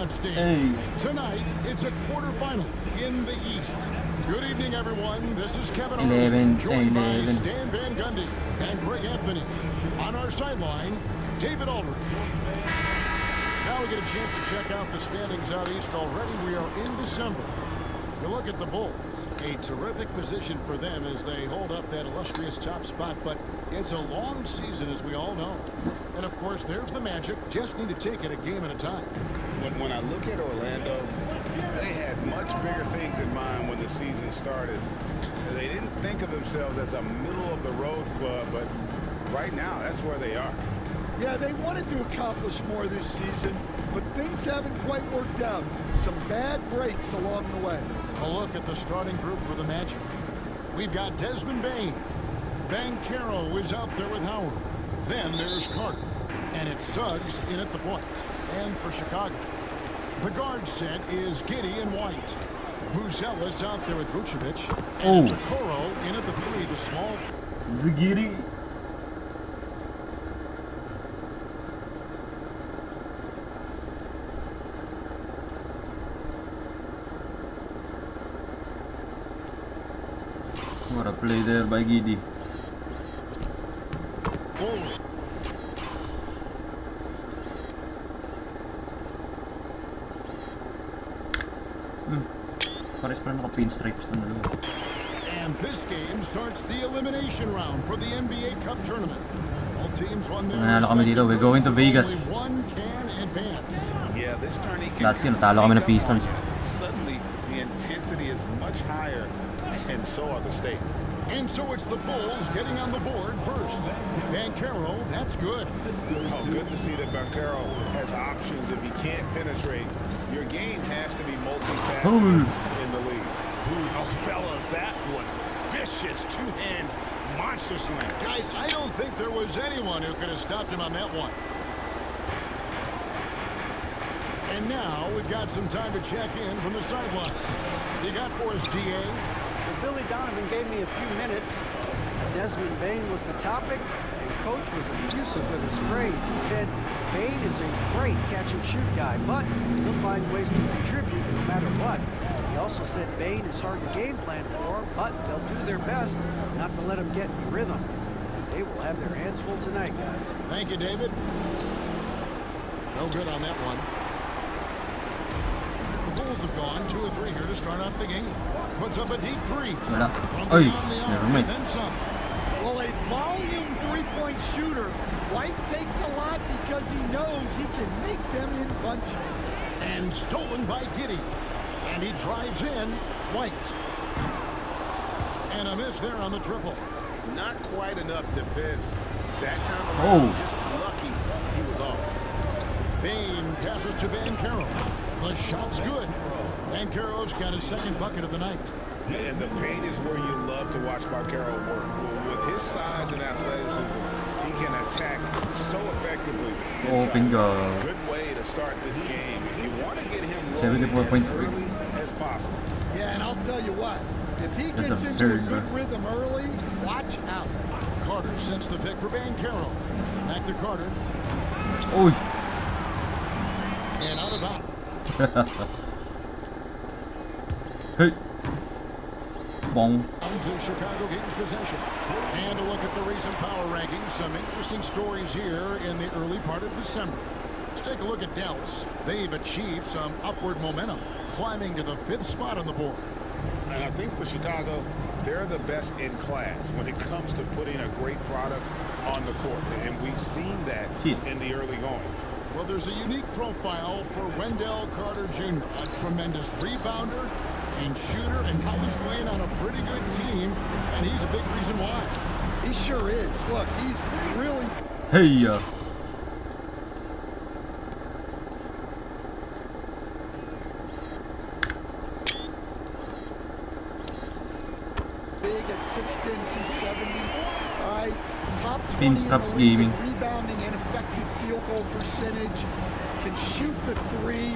Outstanding. Hey. Tonight, it's a quarterfinal in the East. Good evening, everyone. This is Kevin 11, Arnold, joined by 11. Stan Van Gundy and Greg Anthony. On our sideline, David Aldridge. Now we get a chance to check out the standings out east already. We are in December. You look at the Bulls, a terrific position for them as they hold up that illustrious top spot, but it's a long season, as we all know. And of course, there's the Magic. Just need to take it a game at a time. When I look at Orlando, they had much bigger things in mind when the season started. They didn't think of themselves as a middle-of-the-road club, but right now, that's where they are. Yeah, they wanted to accomplish more this season, but things haven't quite worked out. Some bad breaks along the way. A look at the starting group for the Magic. We've got Desmond Bain. Banchero is out there with Howard. Then there's Carter. And it's Suggs in at the point. And for Chicago, the guard set is Giddey and White. Buzelis out there with Vucevic. And Okoro in at the three, the small. Zagiri. What a play there by Giddey. Forward. Pares pa rin naka-pinstripes na dalawa. And this game starts the elimination round for the NBA Cup tournament. All teams won their Nanalo kami dito. We're going to Vegas. Only one can advance. Yeah, this tourney can Last year, natalo kami ng Pistons. Suddenly, the intensity is much higher, and so are the stakes. And so it's the Bulls getting on the board first. Banchero, that's good. Oh, good to see that Banchero has options if he can't penetrate. Your game has to be multifaceted in the league. Oh, fellas, that was vicious two-hand monster slam. Guys, I don't think there was anyone who could have stopped him on that one. And now we've got some time to check in from the sideline. You got for us, DA? Well, Billy Donovan gave me a few minutes. Desmond Bain was the topic, and Coach was effusive with his praise. He said Bain is a great catch-and-shoot guy, but he'll find ways to contribute no matter what. He also said Bain is hard to game plan for, but they'll do their best not to let him get in rhythm. And they will have their hands full tonight, guys. Thank you, David. No good on that one. The Bulls have gone 2 or 3 here to start out the game. Puts up a deep three. Wala. From Oy, beyond the arc, never mind. and then some. Well, a volume three-point shooter, White takes a lot because he knows he can make them in bunches. And stolen by Giddey. And he drives in. White. And a miss there on the triple. Not quite enough defense. That time around, just lucky he was off. Bain passes to Banchero. The shot's good. Banchero's got his second bucket of the night. And the paint is where you love to watch Banchero work. With his size and athleticism, he can attack so effectively. Open go. Good way to start this game. If you want to get him 74 points. as early as possible. Yeah, and I'll tell you what, if he That's gets absurd, into a good bro. rhythm early, watch out. Carter sets the pick for Banchero. Back to Carter. Oy. And out of bounds. Hey. Bong. As Chicago gains possession. And a look at the recent power rankings. Some interesting stories here in the early part of December. Let's take a look at Dallas. They've achieved some upward momentum, climbing to the 5th spot on the board. And I think for Chicago, they're the best in class when it comes to putting a great product on the court. And we've seen that in the early going. Well, there's a unique profile for Wendell Carter Jr., a tremendous rebounder and shooter, and now he's playing on a pretty good team, and he's a big reason why. He sure is. Look, he's really... Hey. big at 6'10", 270. All right, top 20 Spin in straps the league gaming. in rebounding and effective field goal percentage. Can shoot the three.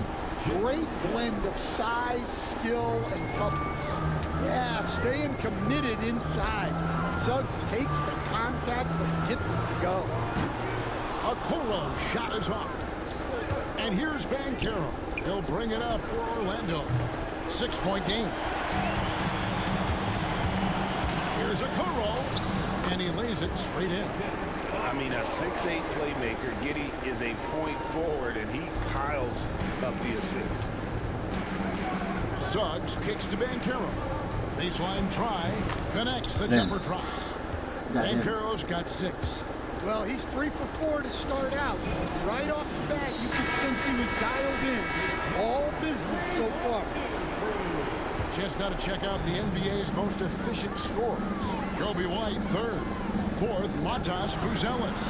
Great blend of size, skill, and toughness. Yeah, staying committed inside. Suggs takes the contact but gets it to go. Okoro shot is off. And here's Banchero. He'll bring it up for Orlando. 6-point game. Here's a Okoro, and he lays it straight in. I mean, a 6'8" playmaker. Giddey is a point forward, and he piles up the assists. Suggs kicks to Banchero. Baseline try. Connects. The Damn. jumper drops. Got him. Banchero's got 6. Well, he's 3 for 4 to start out. Right off the bat, you could sense he was dialed in. All business so far. Just now to check out the NBA's most efficient scorers. Kobe White, 3rd. 4th, Matas Buzelis.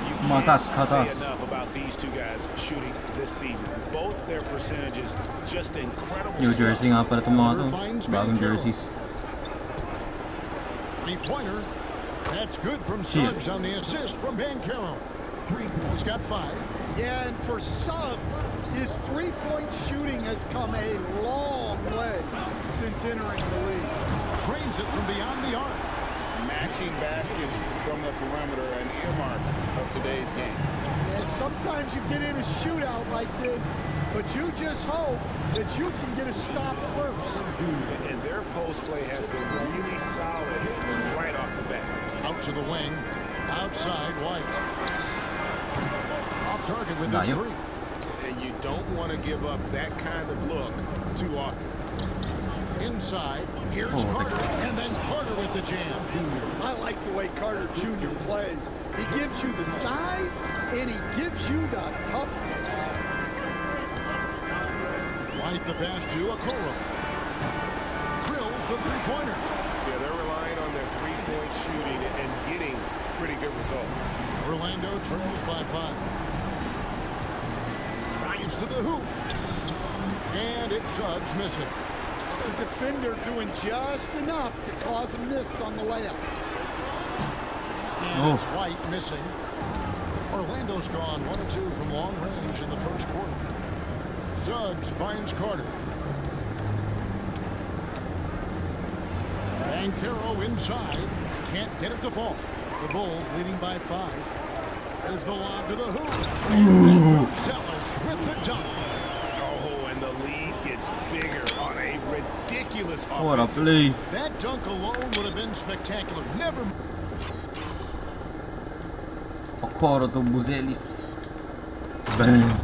You Matas, can't say Katas. enough about these two guys shooting this season. Both their percentages just incredible. New stuff. Jersey nga pala itong mga to. Bagong jerseys. 3-pointer. That's good from Shit. Suggs on the assist from Banchero. He's got 5. Yeah, and for Suggs, his three-point shooting has come a long way since entering the league. Trains it from beyond the arc. Matching baskets from the perimeter, an earmark of today's game. Yeah, sometimes you get in a shootout like this, but you just hope that you can get a stop first. And their post play has been really solid right off the bat. Out to the wing. Outside, White. Off target with this Layo. 3. And you don't want to give up that kind of look too often. Inside, here's Oh, Carter, and then Carter with the jam. I like the way Carter Jr. plays. He gives you the size, and he gives you the toughness. White the pass to Okoro. Drills the 3-pointer. Yeah, they're relying on their three-point shooting and getting pretty good results. Orlando trails by 5. Drives to the hoop. And it's Suggs missing. It's a defender doing just enough to cause a miss on the layup. And it's White missing. Orlando's gone 1 of 2 from long range in the first quarter. Suggs finds Carter. Banchero inside. Can't get it to fall. The Bulls leading by 5. There's the lob to the hoop. Zealous with the dunk. Oh, and the lead gets bigger on a ridiculous What a offensive. play. That dunk alone would have been spectacular. Never. Okoro to Buzelis. Bang.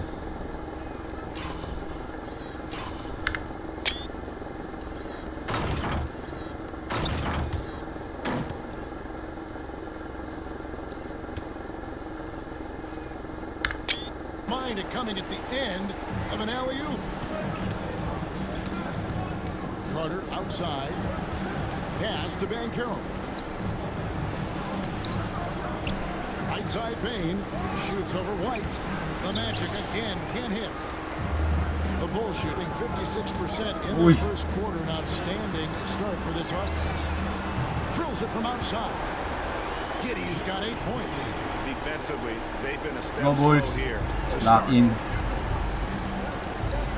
Mind it coming at the end of an alley-oop. Carter outside. Pass to Banchero. Right side Payne. Shoots over White. The Magic again can't hit. The Bulls shooting 56% in the Oy. first quarter. An outstanding start for this offense. Drills it from outside. Giddey's got 8 points. Defensively, they've been a step Go slow Bulls. here to Lock start. in.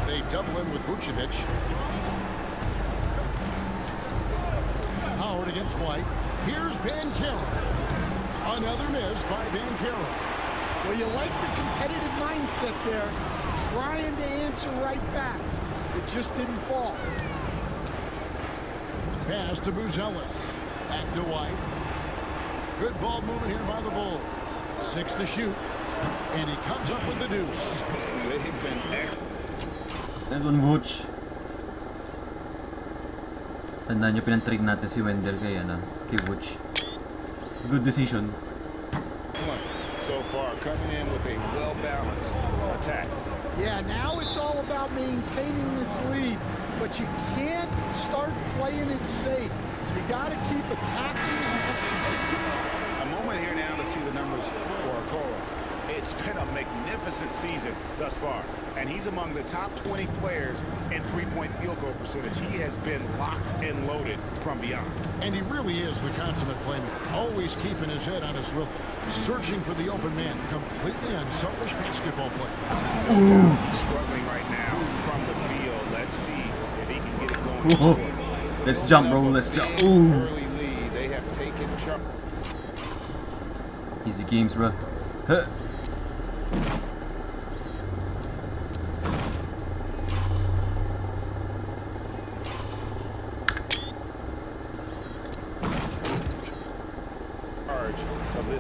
They double in with Vucevic. Howard against White. Here's Banchero. Another miss by Banchero. Well, you like the competitive mindset there, trying to answer right back. It just didn't fall. Pass to Buzelis. Back to White. Good ball movement here by the Bulls. 6 to shoot. And he comes up with the deuce. They've been And on Butch. Tandaan nyo pinantrick natin si Wendell kay Butch. Good decision. excellent so far, coming in with a well-balanced attack. Yeah, now it's all about maintaining this lead, but you can't start playing it safe. You got to keep attacking and executing. A moment here now to see the numbers for Okoro. It's been a magnificent season thus far, and he's among the top 20 players in three-point field goal percentage. He has been locked and loaded from beyond. And he really is the consummate playmaker. Always keeping his head on his swivel. Searching for the open man. Completely unselfish basketball player. Struggling right now from the field. Let's see if he can get it going. Whoa. Let's jump, bro. Let's jump. Ooh. Early lead. They have taken charge. Easy games, bro. Huh.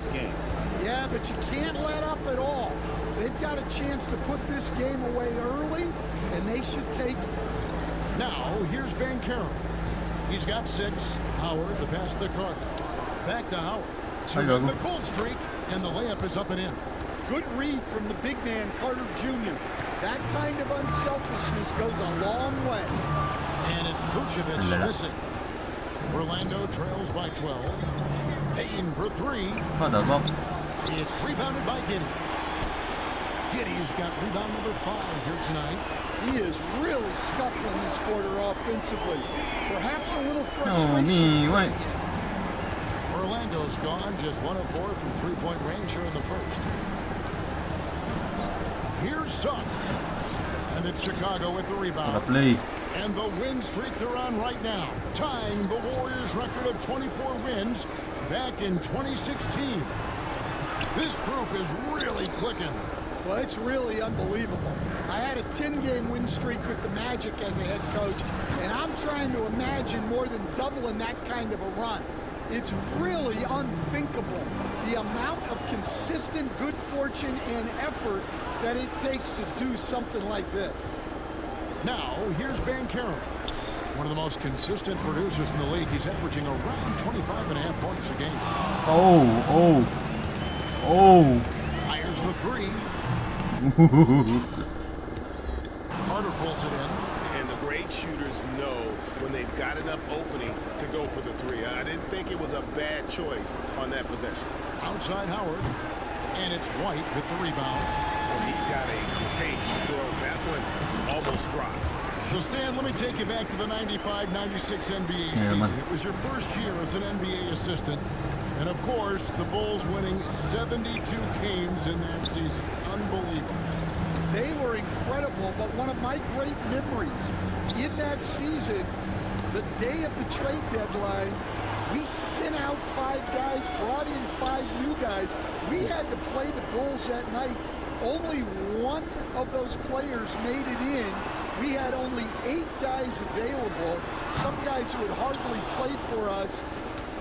this game. Yeah, but you can't let up at all. They've got a chance to put this game away early, and they should take it. Now, here's Van Karam. He's got 6. Howard, the pass to Carter. Back to Howard. To Hello. the cold streak, and the layup is up and in. Good read from the big man, Carter Jr. That kind of unselfishness goes a long way. And it's Vucevic missing. Orlando trails by 12. Payton for 3. What the fuck? It's rebounded by Giddey. Giddey's got rebound number 5 here tonight. He is really scuffling this quarter offensively. Perhaps a little Oh, frustration. me, what? setting in. Orlando's gone just 1 of 4 from three-point range here in the first. Here's Suggs. And it's Chicago with the Gotta rebound. play. And the win streak they're on right now, tying the Warriors' record of 24 wins back in 2016. This group is really clicking. Well, it's really unbelievable. I had a 10-game win streak with the Magic as a head coach, and I'm trying to imagine more than doubling that kind of a run. It's really unthinkable, the amount of consistent good fortune and effort that it takes to do something like this. Now, here's Van Karam. One of the most consistent producers in the league. He's averaging around 25.5 points a game. Oh. Fires the 3. Carter pulls it in. And the great shooters know when they've got enough opening to go for the 3. I didn't think it was a bad choice on that possession. Outside Howard. And it's White with the rebound. Well, he's got a great stroke. That one almost dropped. So, Stan, let me take you back to the 95-96 NBA season. man. It was your first year as an NBA assistant. And, of course, the Bulls winning 72 games in that season. Unbelievable. They were incredible, but one of my great memories in that season, the day of the trade deadline, we sent out 5 guys, brought in 5 new guys. We had to play the Bulls that night. Only one of those players made it in. We had only 8 guys available, some guys who had hardly played for us.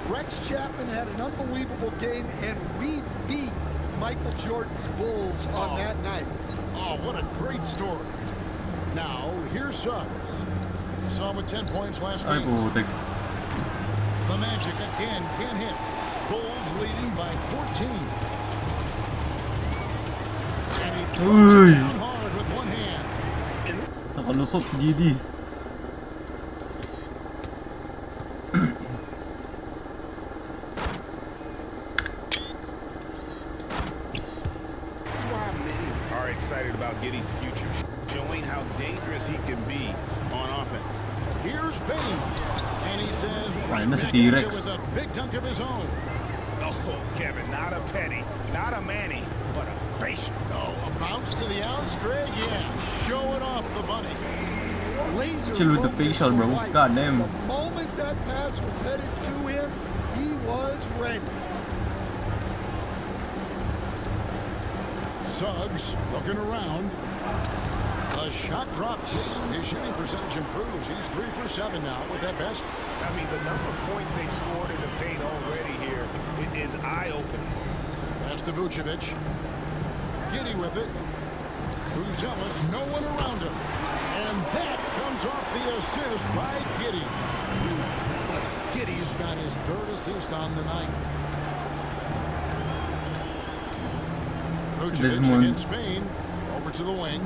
Rex Chapman had an unbelievable game, and we beat Michael Jordan's Bulls on that night. Oh, what a great story. Now, here's Suggs. Saw him with 10 points last Ay, game. putik. The Magic again can't hit. Bulls leading by 14. And he throws Uy. it down hard with one hand. Nakalusot si GD. This is why many are excited about Giddey's future, showing how dangerous he can be on offense. Here's Bane. And he says, right Ayun na si back at you T-Rex. with a big dunk of his own. Oh, Kevin, not a penny, not a Manny, but a facial. Oh, a bounce to the outs, Greg? Yeah, showing off the bunny. Laser Chill with the focus facial, bro. for White. God damn. The moment that pass was headed to him, he was ready. Suggs looking around. The shot drops. His shooting percentage improves. He's 3 for 7 now with that best. I mean, the number of points they've scored in the paint already here is eye-opening. Pass to Vucevic. Giddey with it. Buzelis, no one around him. And that comes off the assist by Giddey. Giddey's got his 3rd assist on the night. Vucevic Desmond. against Spain. Over to the wing.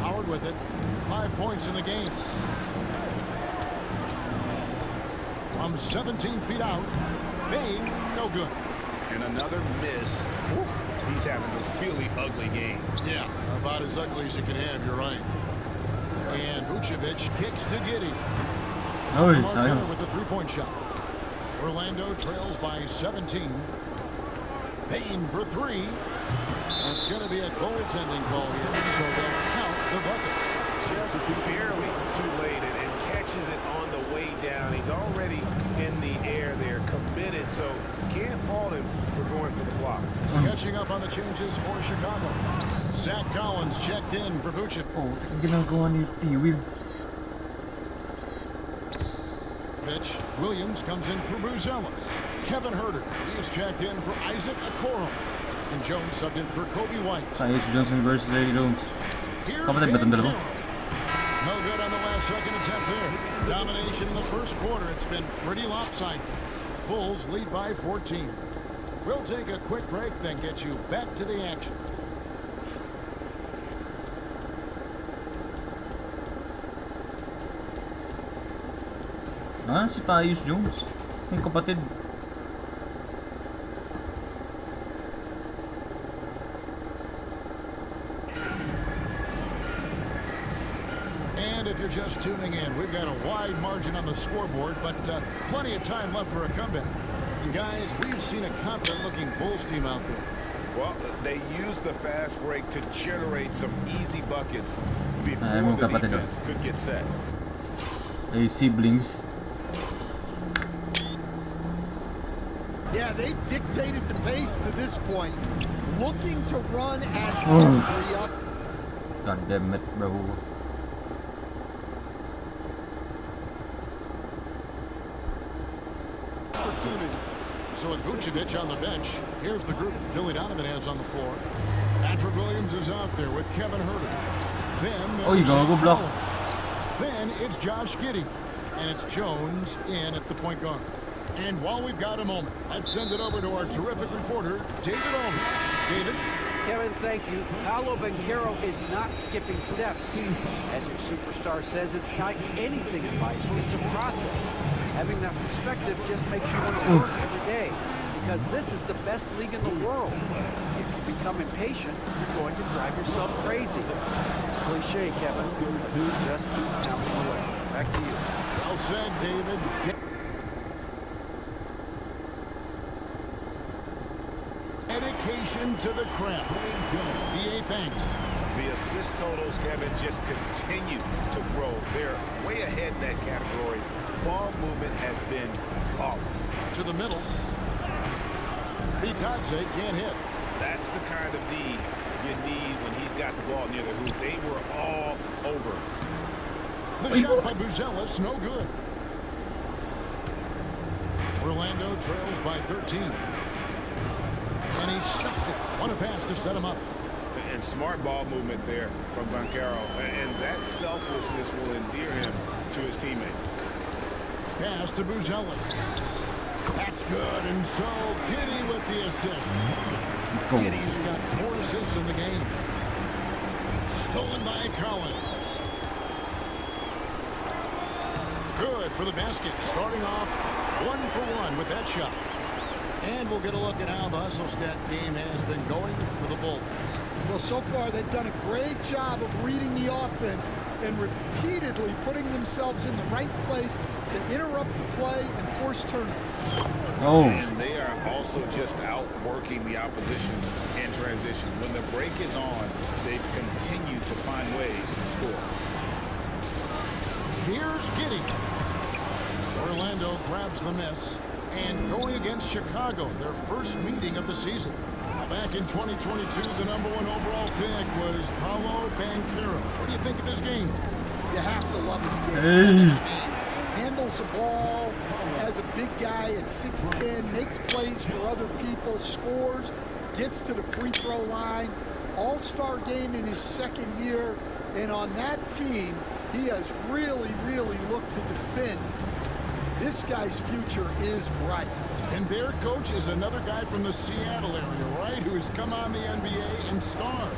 Howard with it. 5 points in the game. From 17 feet out. Bain, no good. And another miss. Ooh, he's having a really ugly game. Yeah, about as ugly as you can have, you're right. And Vucevic kicks to Giddey. Oy, Mark sayang. Miller with the three-point shot. Orlando trails by 17. Payton for 3. It's going to be a goaltending call here, so they'll count the bucket. Just barely too late and catches it on the way down. He's already in the air there, committed, so can't fault him for going for the block. Catching up on the changes for Chicago. Zach Collins checked in for Vucevic. Oh, ginagawa ni P-Will. pitch. Williams comes in for Buzelis. Kevin Herter, he's checked in for Isaac Okoro. And Jones subbed in for Kobe White. Sayos Johnson versus Ray Jones. Here's Kapatid ba itong dalawa? No good on the last second attempt there. Domination in the first quarter. It's been pretty lopsided. Bulls lead by 14. We'll take a quick break, then get you back to the action. Ah, si Tyus Jones. Yung kapatid. And if you're just tuning in, we've got a wide margin on the scoreboard, but plenty of time left for a comeback. And guys, we've seen a confident-looking Bulls team out there. Well, they use the fast break to generate some easy buckets before Ay, the kapatid, defense could get set. Ay, siblings. Yeah, they've dictated the pace to this point, looking to run as quickly up. God damn it, bro. Opportunity. So with Vucevic on the bench, here's the group Billy Donovan has on the floor. Patrick Williams is out there with Kevin Herter. Then Oh, you go block. Then it's Josh Giddey. And it's Jones in at the point guard. And while we've got a moment, let's send it over to our terrific reporter, David Aldridge. David? Kevin, thank you. Paolo Banchero is not skipping steps. As your superstar says, it's like anything in life. It's a process. Having that perspective just makes you want to work every day, because this is the best league in the world. If you become impatient, you're going to drive yourself crazy. It's a cliche, Kevin, but just keep pounding away. Back to you. Well said, David. Dedication to the craft. DA, thanks. The assist totals, Kevin, just continue to grow. They're way ahead in that category. Ball movement has been flawless. To the middle. Vitadze can't hit. That's the kind of D you need when he's got the ball near the hoop. They were all over. The shot by Buzelis, no good. Orlando trails by 13. And he stuffs it. What a pass to set him up. And smart ball movement there from Banchero. And that selflessness will endear him to his teammates. Pass to Buzelis. That's good. And so Giddey with the assist. Let's go. Giddey's got 4 assists in the game. Stolen by Collins. Good for the basket. Starting off 1 for 1 with that shot. And we'll get a look at how the hustle stat game has been going for the Bulls. Well, so far they've done a great job of reading the offense and repeatedly putting themselves in the right place to interrupt the play and force turnovers. Oh. And they are also just outworking the opposition in transition. When the break is on, they've continued to find ways to score. Here's Giddey. Orlando grabs the miss. And going against Chicago, their first meeting of the season. Back in 2022, the #1 overall pick was Paolo Banchero. What do you think of his game? You have to love his game. Hey. Handles the ball as a big guy at 6'10", makes plays for other people, scores, gets to the free throw line. All-star game in his second year. And on that team, he has really, really looked to defend. This guy's future is bright. And their coach is another guy from the Seattle area, right? Who has come on the NBA and starred.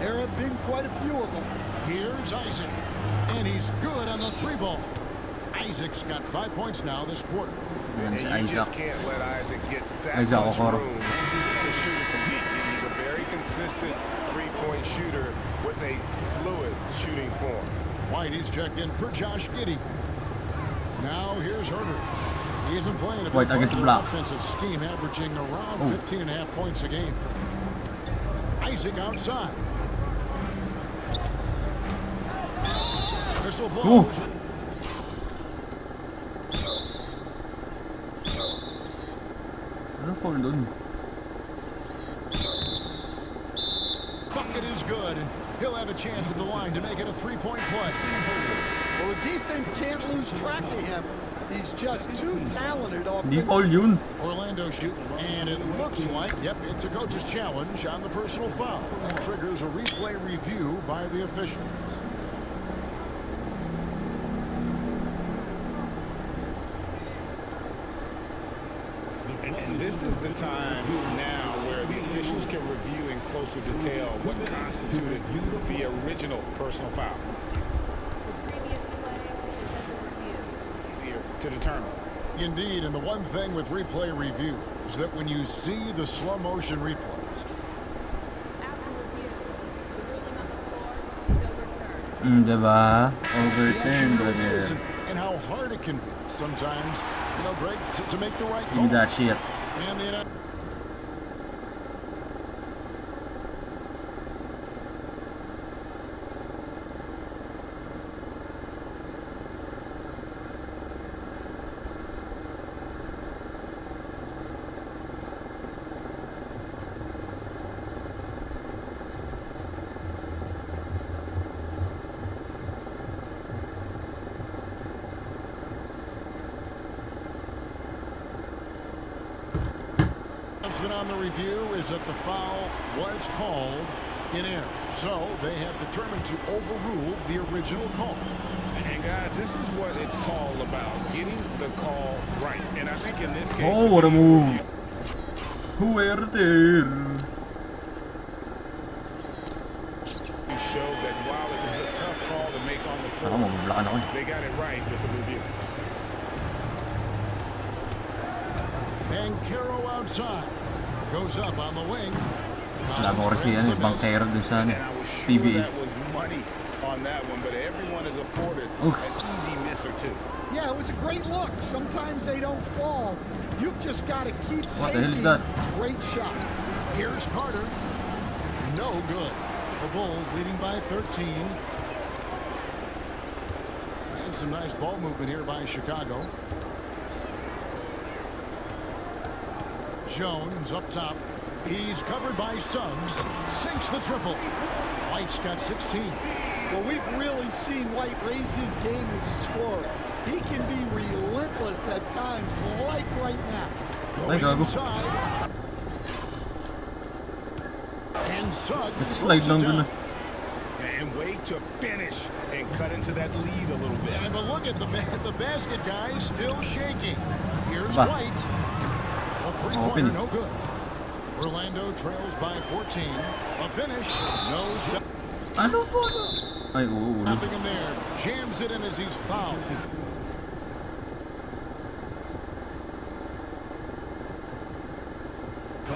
There have been quite a few of them. Here's Isaac. And he's good on the 3 ball. Isaac's got 5 points now this quarter. Ayan si And you just Isaac. can't let Isaac get that Isaac much Okoro. room to shoot it from deep. He's a very consistent three-point shooter with a fluid shooting form. White is checked in for Josh Giddey. Now here's Herter. He's been playing a bit White against of Black. offensive scheme, averaging around 15.5 points a game. Isaac outside. Whistle blows. Ano fall dun? Bucket is good, and he'll have a chance at the line to make it a 3-point play. Well, the defense can't lose track of him. He's just too talented Di foul offensively. yun. Orlando shoot, and it looks like, yep, it's a coach's challenge on the personal foul. That triggers a replay review by the officials. And this is the time now where the officials can review in closer detail what constituted the original personal foul. Easier to determine. Indeed, and the one thing with replay review is that when you see the slow motion replays, Diba? Overturn, brother. and how hard it can be sometimes, you know, Greg, to make the right Give call. me that shit. And the on the review is that the foul was called in error. So they have determined to overrule the original call. And guys, this is what it's all about, getting the call right. And I think in this case, Oh, what a move. Huerter. he showed that while it was a tough call to make on the Ako, floor, mabablaan ako eh. they got it right with the review. Bankero outside. Goes up on the wing. Alam mo kasi yan, bankero dun sa And I was sure PBA. that was money on that one, but everyone is afforded Oof. an easy miss or two. Yeah, it was a great look. Sometimes they don't fall. You've just got to keep What the hell is taking that? great shots. Here's Carter. No good. The Bulls leading by 13. And some nice ball movement here by Chicago. Jones up top. He's covered by Suggs. Sinks the triple. White's got 16. Well, we've really seen White raise his game as a scorer. He can be relentless at times, like right now. Going Gago. inside. And Suggs Nag-slide throws lang it dun down. And wait to finish and cut into that lead a little bit. And but look at the basket guy still shaking. Here's Ba. White. A three-pointer, Open. no good. Orlando trails by 14. A finish, no step. Ano po? Ay, oo. Nothing in there. Jams it in as he's fouled.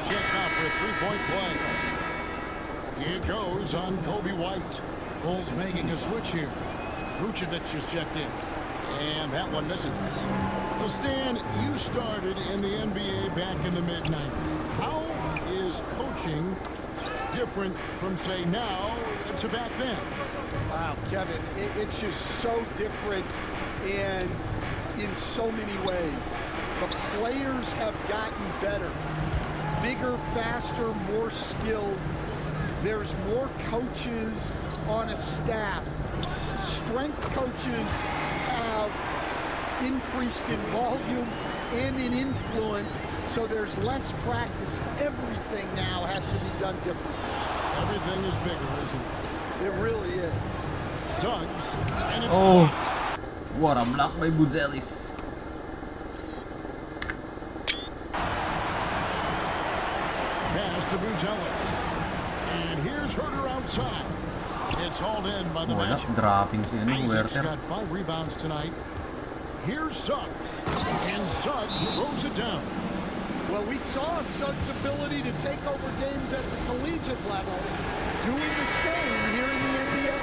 Chance now for a three-point play. It goes on Kobe White. Bulls making a switch here. Vucevic is checked in. And that one misses. So, Stan, you started in the NBA back in the mid-90s. How is coaching different from, say, now to back then? Wow, Kevin, it's just so different and in so many ways. The players have gotten better. Bigger, faster, more skilled. There's more coaches on a staff. Strength coaches have increased in volume and in influence, so there's less practice. Everything now has to be done differently. Everything is bigger, isn't it? It really is. Suggs, and it's Oh. blocked. What a block by Buzelis. Pass to Buzelis. And here's Herter outside. It's hauled in by the Wala, Magic. dropping si ano, Isaac's Huerter. got 5 rebounds tonight. Here's Suggs. And Suggs throws it down. Well, we saw Suggs' ability to take over games at the collegiate level, doing the same here in the NBA.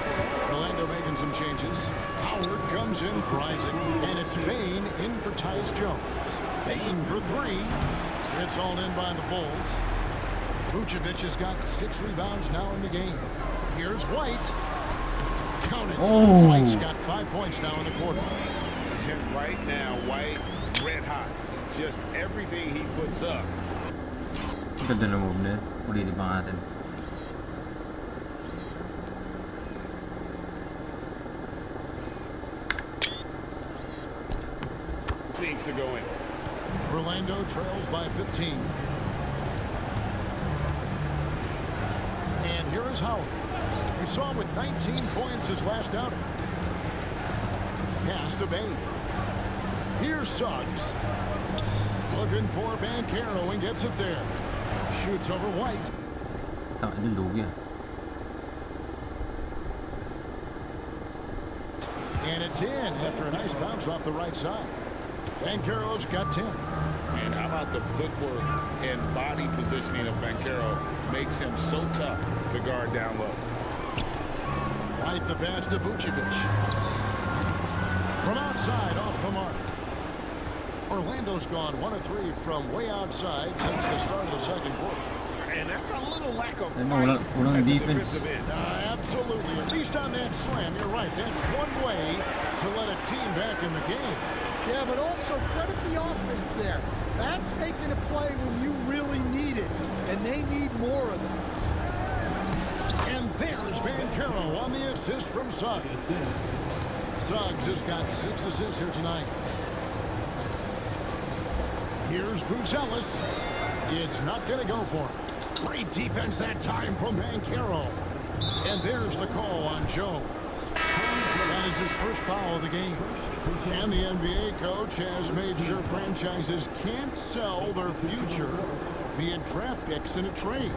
Orlando making some changes. Howard comes in for Isaac. And it's Bain in for Tyus Jones. Bain for 3. It's hauled in by the Bulls. Vucevic has got 6 rebounds now in the game. Here's White. Count it. Oh. White's got 5 points now in the quarter. And right now, White, red hot. Just everything he puts up. Ganda na move na yun. Ulitin pa natin. needs to go in. Orlando trails by 15. And here is Howard. We saw him with 19 points his last outing. Pass to Bain. Here's Suggs. Looking for Banchero and gets it there. Shoots over White. And it's in after a nice bounce off the right side. Banchero's got 10. And how about the footwork and body positioning of Banchero makes him so tough to guard down low. Right the pass to Vucevic. From outside, off the mark. Orlando's gone 1 of 3 from way outside since the start of the second quarter. And that's a little lack of walang at the defense. defensive end. Absolutely. At least on that slam, you're right. That's one way to let a team back in the game. Yeah, but also credit the offense there. That's making a play when you really need it, and they need more of it. And there's Banchero on the assist from Suggs. Suggs has got 6 assists here tonight. Here's Buzelis. It's not going to go for him. Great defense that time from Banchero. And there's the call on Jones. That is his first foul of the game. And the NBA coach has made sure franchises can't sell their future via draft picks in a trade.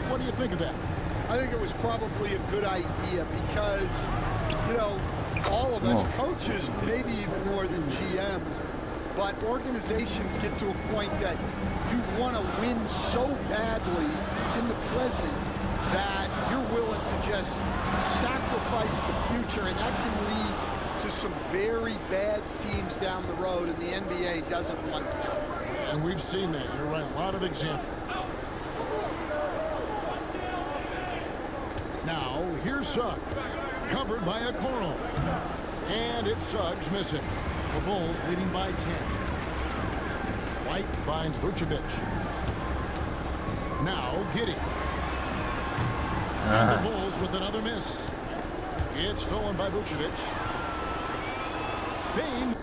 What do you think of that? I think it was probably a good idea because, you know, all of us coaches, maybe even more than GMs, but organizations get to a point that you want to win so badly in the present that you're willing to just sacrifice the future, and that can lead to some very bad teams down the road, and the NBA doesn't want that. And we've seen that. You're right. A lot of examples. Now, here's Suggs. Covered by Okoro. And it's Suggs missing. The Bulls leading by 10. White finds Vucevic. Now, Giddey. And the Bulls with another miss. It's stolen by Vucevic. Bain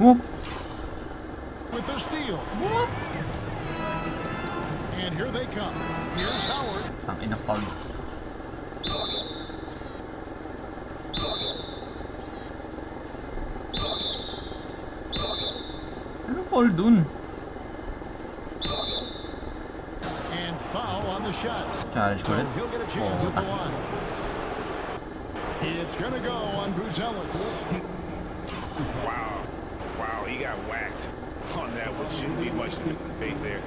with the steal. What? And here they come. Here's Howard. Ina foul. Ano foul dun? And foul on the shots. Challenge So ko rin. he'll get a chance at the line. It's going to go on Buzelis. Wow, he got whacked on that, which shouldn't be much debate there.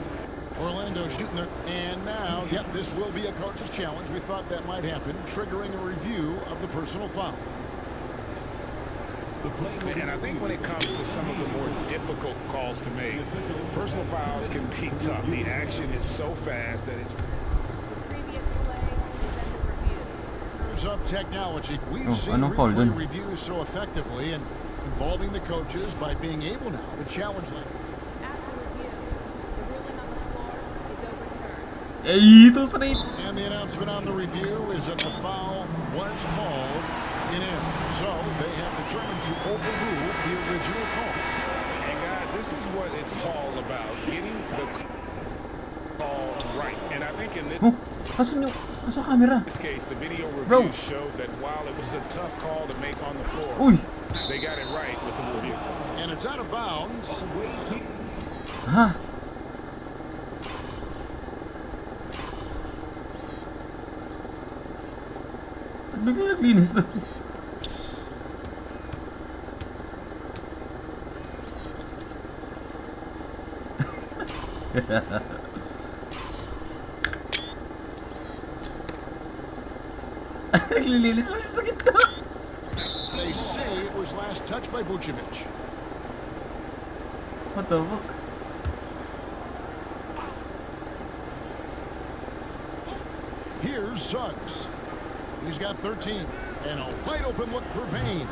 Orlando shooting there. And now, yep, this will be a coach's challenge. We thought that might happen, triggering a review of the personal foul. And I think when it comes to some of the more difficult calls to make, personal fouls can be tough. The action is so fast that it's... Of technology, we've seen anong foul dun? replay reviews so effectively and involving the coaches by being able now to challenge them. Ito straight. And the announcement on the review is that the foul was called in end. So they have the chance to overrule the original call. And guys, this is what it's all about, getting the call right. And I think in this... Asan yung... Nasa camera? this case, the video Bro. review showed that while it was a tough call to make on the floor, Uy! they got it right with the review. And it's out of bounds. Ha? Ba't bigla naglinis to? Naglilinis lang siya sa gitna. They say it was last touched by Vucevic. What the fuck? Here's Suggs. He's got 13. And a wide open look for Bain.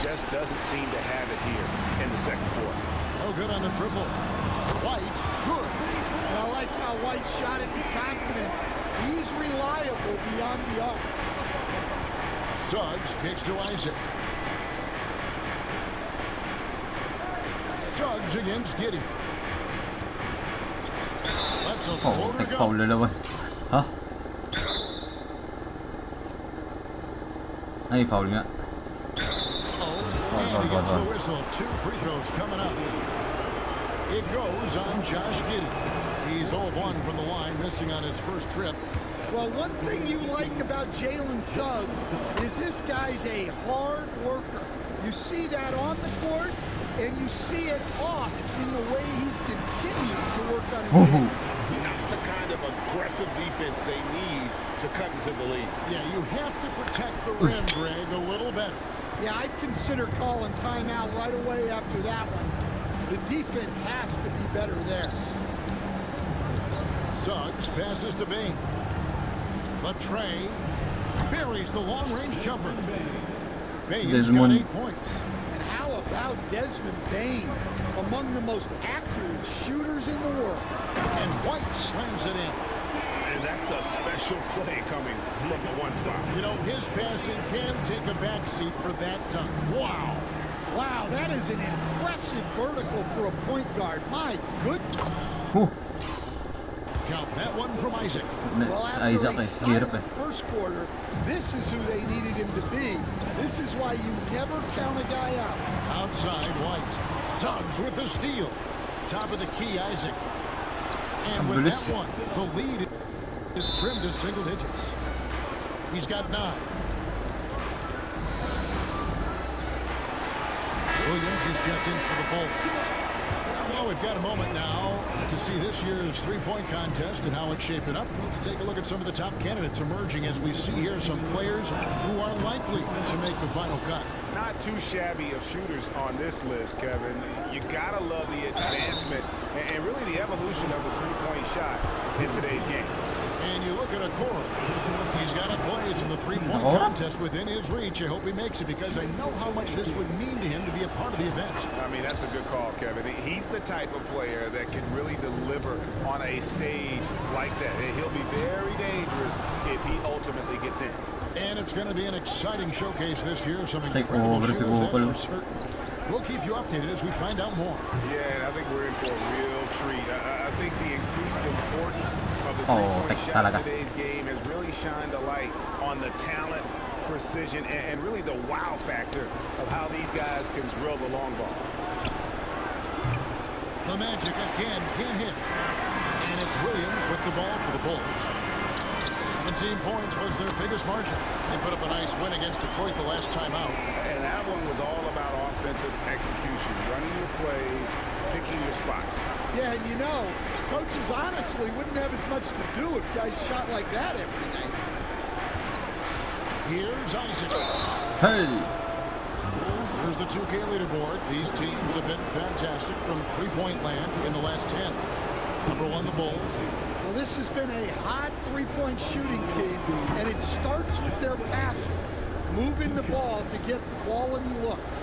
Just doesn't seem to have it here in the second quarter. Oh, good on the triple. White, good. And I like how White shot it with confidence. He's reliable beyond the arc. Suggs kicks to Isaac. Suggs against Giddey. That's a Oh, floater go. nag-foul na naman. Ha? Ay, foul nga. And he gets the whistle. 2 free throws coming up. It goes on Josh Giddey. He's 0 of 1 from the line, missing on his first trip. Well, one thing you like about Jalen Suggs is this guy's a hard worker. You see that on the court, and you see it off in the way he's continued to work on his game. Not the kind of aggressive defense they need to cut into the lead. Yeah, you have to protect the rim, Greg, a little better. Yeah, I'd consider calling timeout right away after that one. The defense has to be better there. Suggs passes to Bain. Latrey buries the long-range jumper. Bain's got 8 points. And how about Desmond Bain, among the most accurate shooters in the world? And White slams it in. And that's a special play coming from the one spot. You know, his passing can take a backseat for that dunk. Wow. Wow, that is an impressive vertical for a point guard. My goodness. Count that one from Isaac. Well, Sa after Isaac a eh. Hirap silent eh. first quarter, this is who they needed him to be. This is why you never count a guy out. Outside White. Suggs with the steal. Top of the key, Isaac. And Ang with bilis. that one, the lead is trimmed to single digits. He's got 9. Williams is checked in for the Bulls. Well, we've got a moment now to see this year's three-point contest and how it's shaping up. Let's take a look at some of the top candidates emerging as we see here some players who are likely to make the final cut. Not too shabby of shooters on this list, Kevin. You gotta love the advancement and really the evolution of the three-point shot in today's game. And you look at Okoro. He's got a place in the three-point Okoro? contest within his reach. I hope he makes it because I know how much this would mean to him to be a part of the event. I mean, that's a good call, Kevin. He's the type of player that can really deliver on a stage like that. And he'll be very dangerous if he ultimately gets in. And it's going to be an exciting showcase this year. Some Take incredible over shooters, siguro that's pala. for certain. We'll keep you updated as we find out more. Yeah, and I think we're in for a real treat. I think the increased importance of the Oh, three-point tek shot in talaga. today's game has really shined a light on the talent, precision, and really the wow factor of how these guys can drill the long ball. The Magic again can't hit. And it's Williams with the ball for the Bulls. 17 points was their biggest margin. They put up a nice win against Detroit the last time out. And that one was all about offensive execution, running your plays, picking your spots. Yeah, and you know, coaches honestly wouldn't have as much to do if guys shot like that every night. Here's Isaac. Hey! Here's the 2K leaderboard. These teams have been fantastic from three-point land in the last 10. Number 1, the Bulls. Well, this has been a hot three-point shooting team, and it starts with their passing, moving the ball to get quality looks.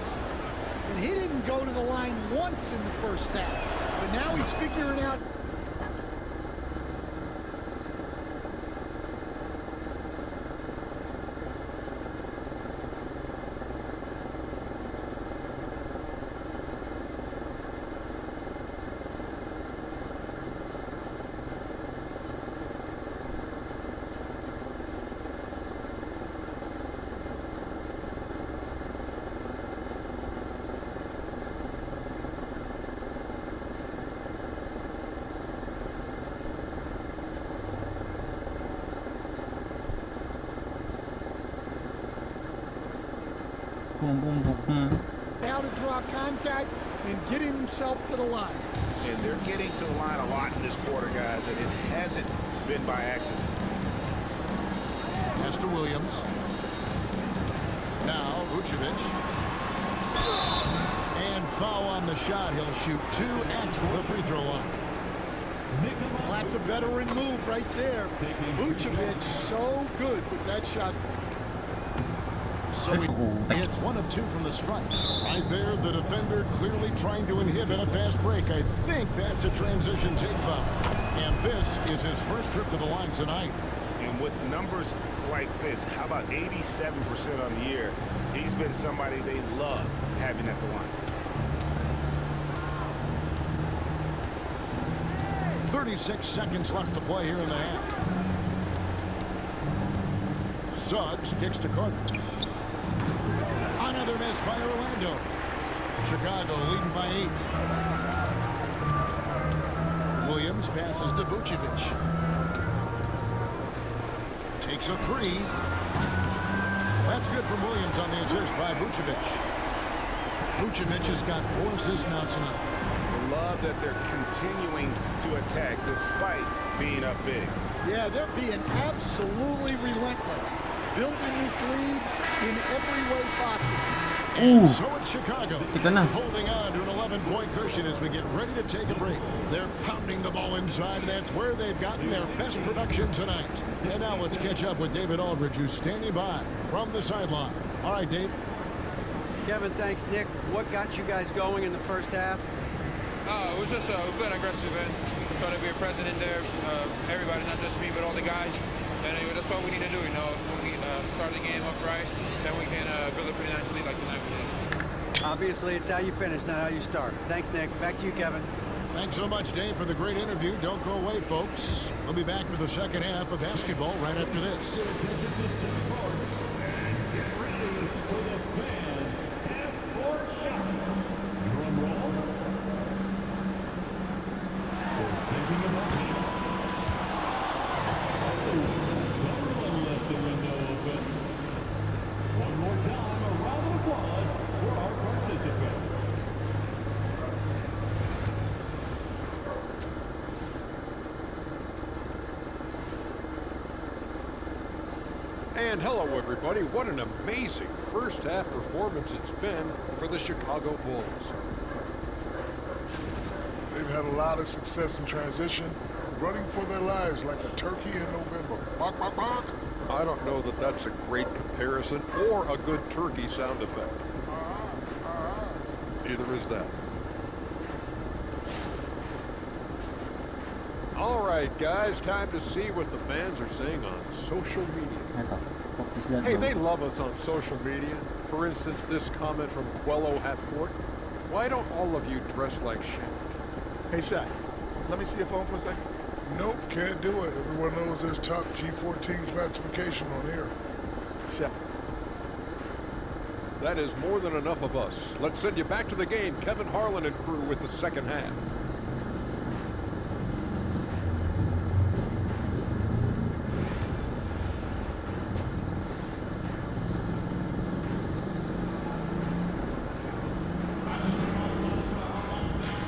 And he didn't go to the line once in the first half, but now he's figuring out. Boom, boom, boom, boom. Now to draw contact and getting himself to the line. And they're getting to the line a lot in this quarter, guys, and it hasn't been by accident. Pass to Williams. Now, Vucevic. And foul on the shot. He'll shoot 2 at the free throw line. Well, that's a veteran move right there. Vucevic so good with that shot. So it's 1 of 2 from the stripe. Right there, the defender clearly trying to inhibit a fast break. I think that's a transition take foul. And this is his first trip to the line tonight. And with numbers like this, how about 87% on the year? He's been somebody they love having at the line. 36 seconds left to play here in the half. Suggs kicks to Carter. Another miss by Orlando. Chicago leading by 8. Williams passes to Vucevic. Takes a three. That's good from Williams on the assist by Vucevic. Vucevic has got 4 assists now tonight. I love that they're continuing to attack despite being up big. Yeah, they're being absolutely relentless, building this lead in every way possible. And so it's Chicago Tika na. holding on to an 11-point cushion as we get ready to take a break. They're pounding the ball inside, and that's where they've gotten their best production tonight. And now let's catch up with David Aldridge, who's standing by from the sideline. All right, Dave. Kevin, thanks, Nick. What got you guys going in the first half? It was just a good aggressive end. Thought to be a present in there. Everybody, not just me, but all the guys. And anyway, that's what we need to do. You know, when we start the game off right, then we can build a pretty nice lead like tonight we did. Obviously, it's how you finish, not how you start. Thanks, Nick. Back to you, Kevin. Thanks so much, Dave, for the great interview. Don't go away, folks. We'll be back for the second half of basketball right after this. And hello, everybody. What an amazing first half performance it's been for the Chicago Bulls. They've had a lot of success in transition, running for their lives like a turkey in November. Bok, bok, bok. I don't know that that's a great comparison or a good turkey sound effect. Neither is that. All right, guys, time to see what the fans are saying on social media. What the fuck is that? Hey, bro? they love us on social media. For instance, this comment from Quello Halfcourt. Why don't all of you dress like Shaq? Hey, Shaq, let me see your phone for a second. Nope, can't do it. Everyone knows there's top G14 classification on here. Shaq. That is more than enough of us. Let's send you back to the game, Kevin Harlan and crew with the second half.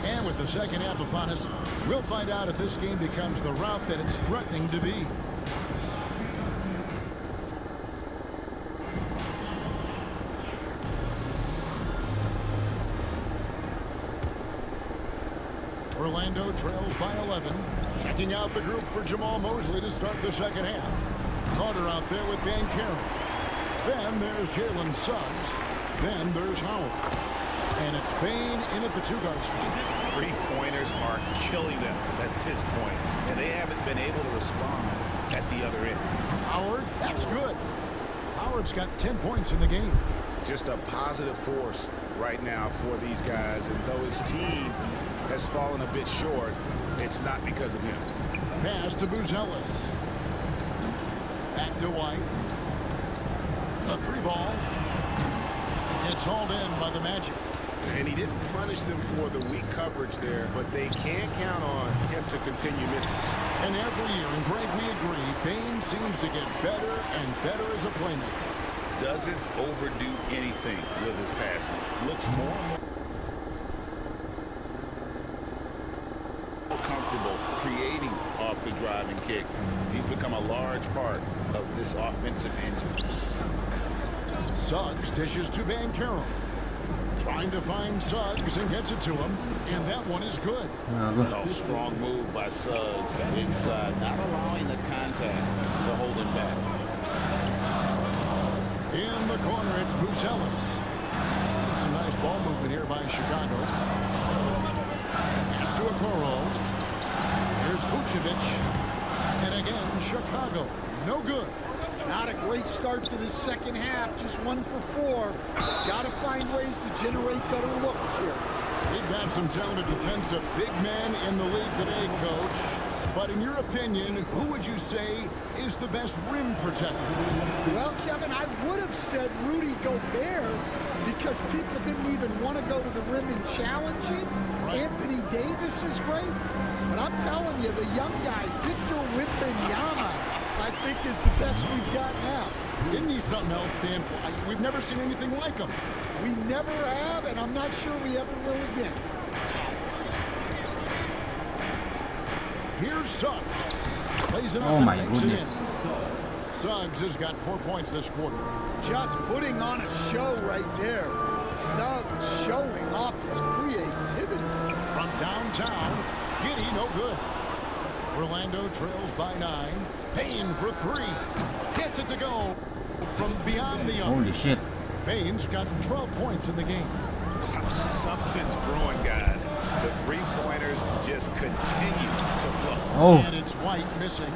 And with the second half upon us, we'll find out if this game becomes the route that it's threatening to be. Orlando trails by 11. Checking out the group for Jamal Mosley to start the second half. Carter out there with Ben Carroll. Then there's Jalen Suggs. Then there's Howard. And it's Bane in at the two-guard spot. Three-pointers are killing them at this point, and they haven't been able to respond at the other end. Howard, that's good. Howard's got 10 points in the game. Just a positive force right now for these guys, and though his team has fallen a bit short, it's not because of him. Pass to Buzelis. Back to White. A three ball. It's hauled in by the Magic. And he didn't punish them for the weak coverage there, but they can't count on him to continue missing. And every year, and Greg, we agree, Bane seems to get better and better as a playmaker. Doesn't overdo anything with his passing. Looks more and more comfortable creating off the driving kick. He's become a large part of this offensive engine. Suggs dishes to Van Carroll. Trying to find Suggs and gets it to him. And that one is good. A strong move by Suggs inside, not allowing the contact to hold him back. In the corner, it's Buzelis. Some nice ball movement here by Chicago. Pass to Okoro. Here's Vucevic. And again, Chicago. No good. Not a great start to the second half, just 1 for 4. Got to find ways to generate better looks here. We've got some talented defensive big men in the league today, Coach. But in your opinion, who would you say is the best rim protector? Well, Kevin, I would have said Rudy Gobert because people didn't even want to go to the rim and challenge him. Right. Anthony Davis is great. But I'm telling you, the young guy, Victor Wembanyama, I think is the best we've got now. Isn't he something else, Dan? We've never seen anything like him. We never have, and I'm not sure we ever will again. Here's Suggs. Plays it up Oh and my makes goodness. it in. Suggs has got 4 points this quarter. Just putting on a show right there. Suggs showing off his creativity. From downtown, Giddy no good. Orlando trails by 9. Payne for 3. Gets it to go from beyond the arc. Holy shit. Payne's gotten 12 points in the game. Something's brewing, guys. The three-pointers just continue to flow. Oh. And it's White missing.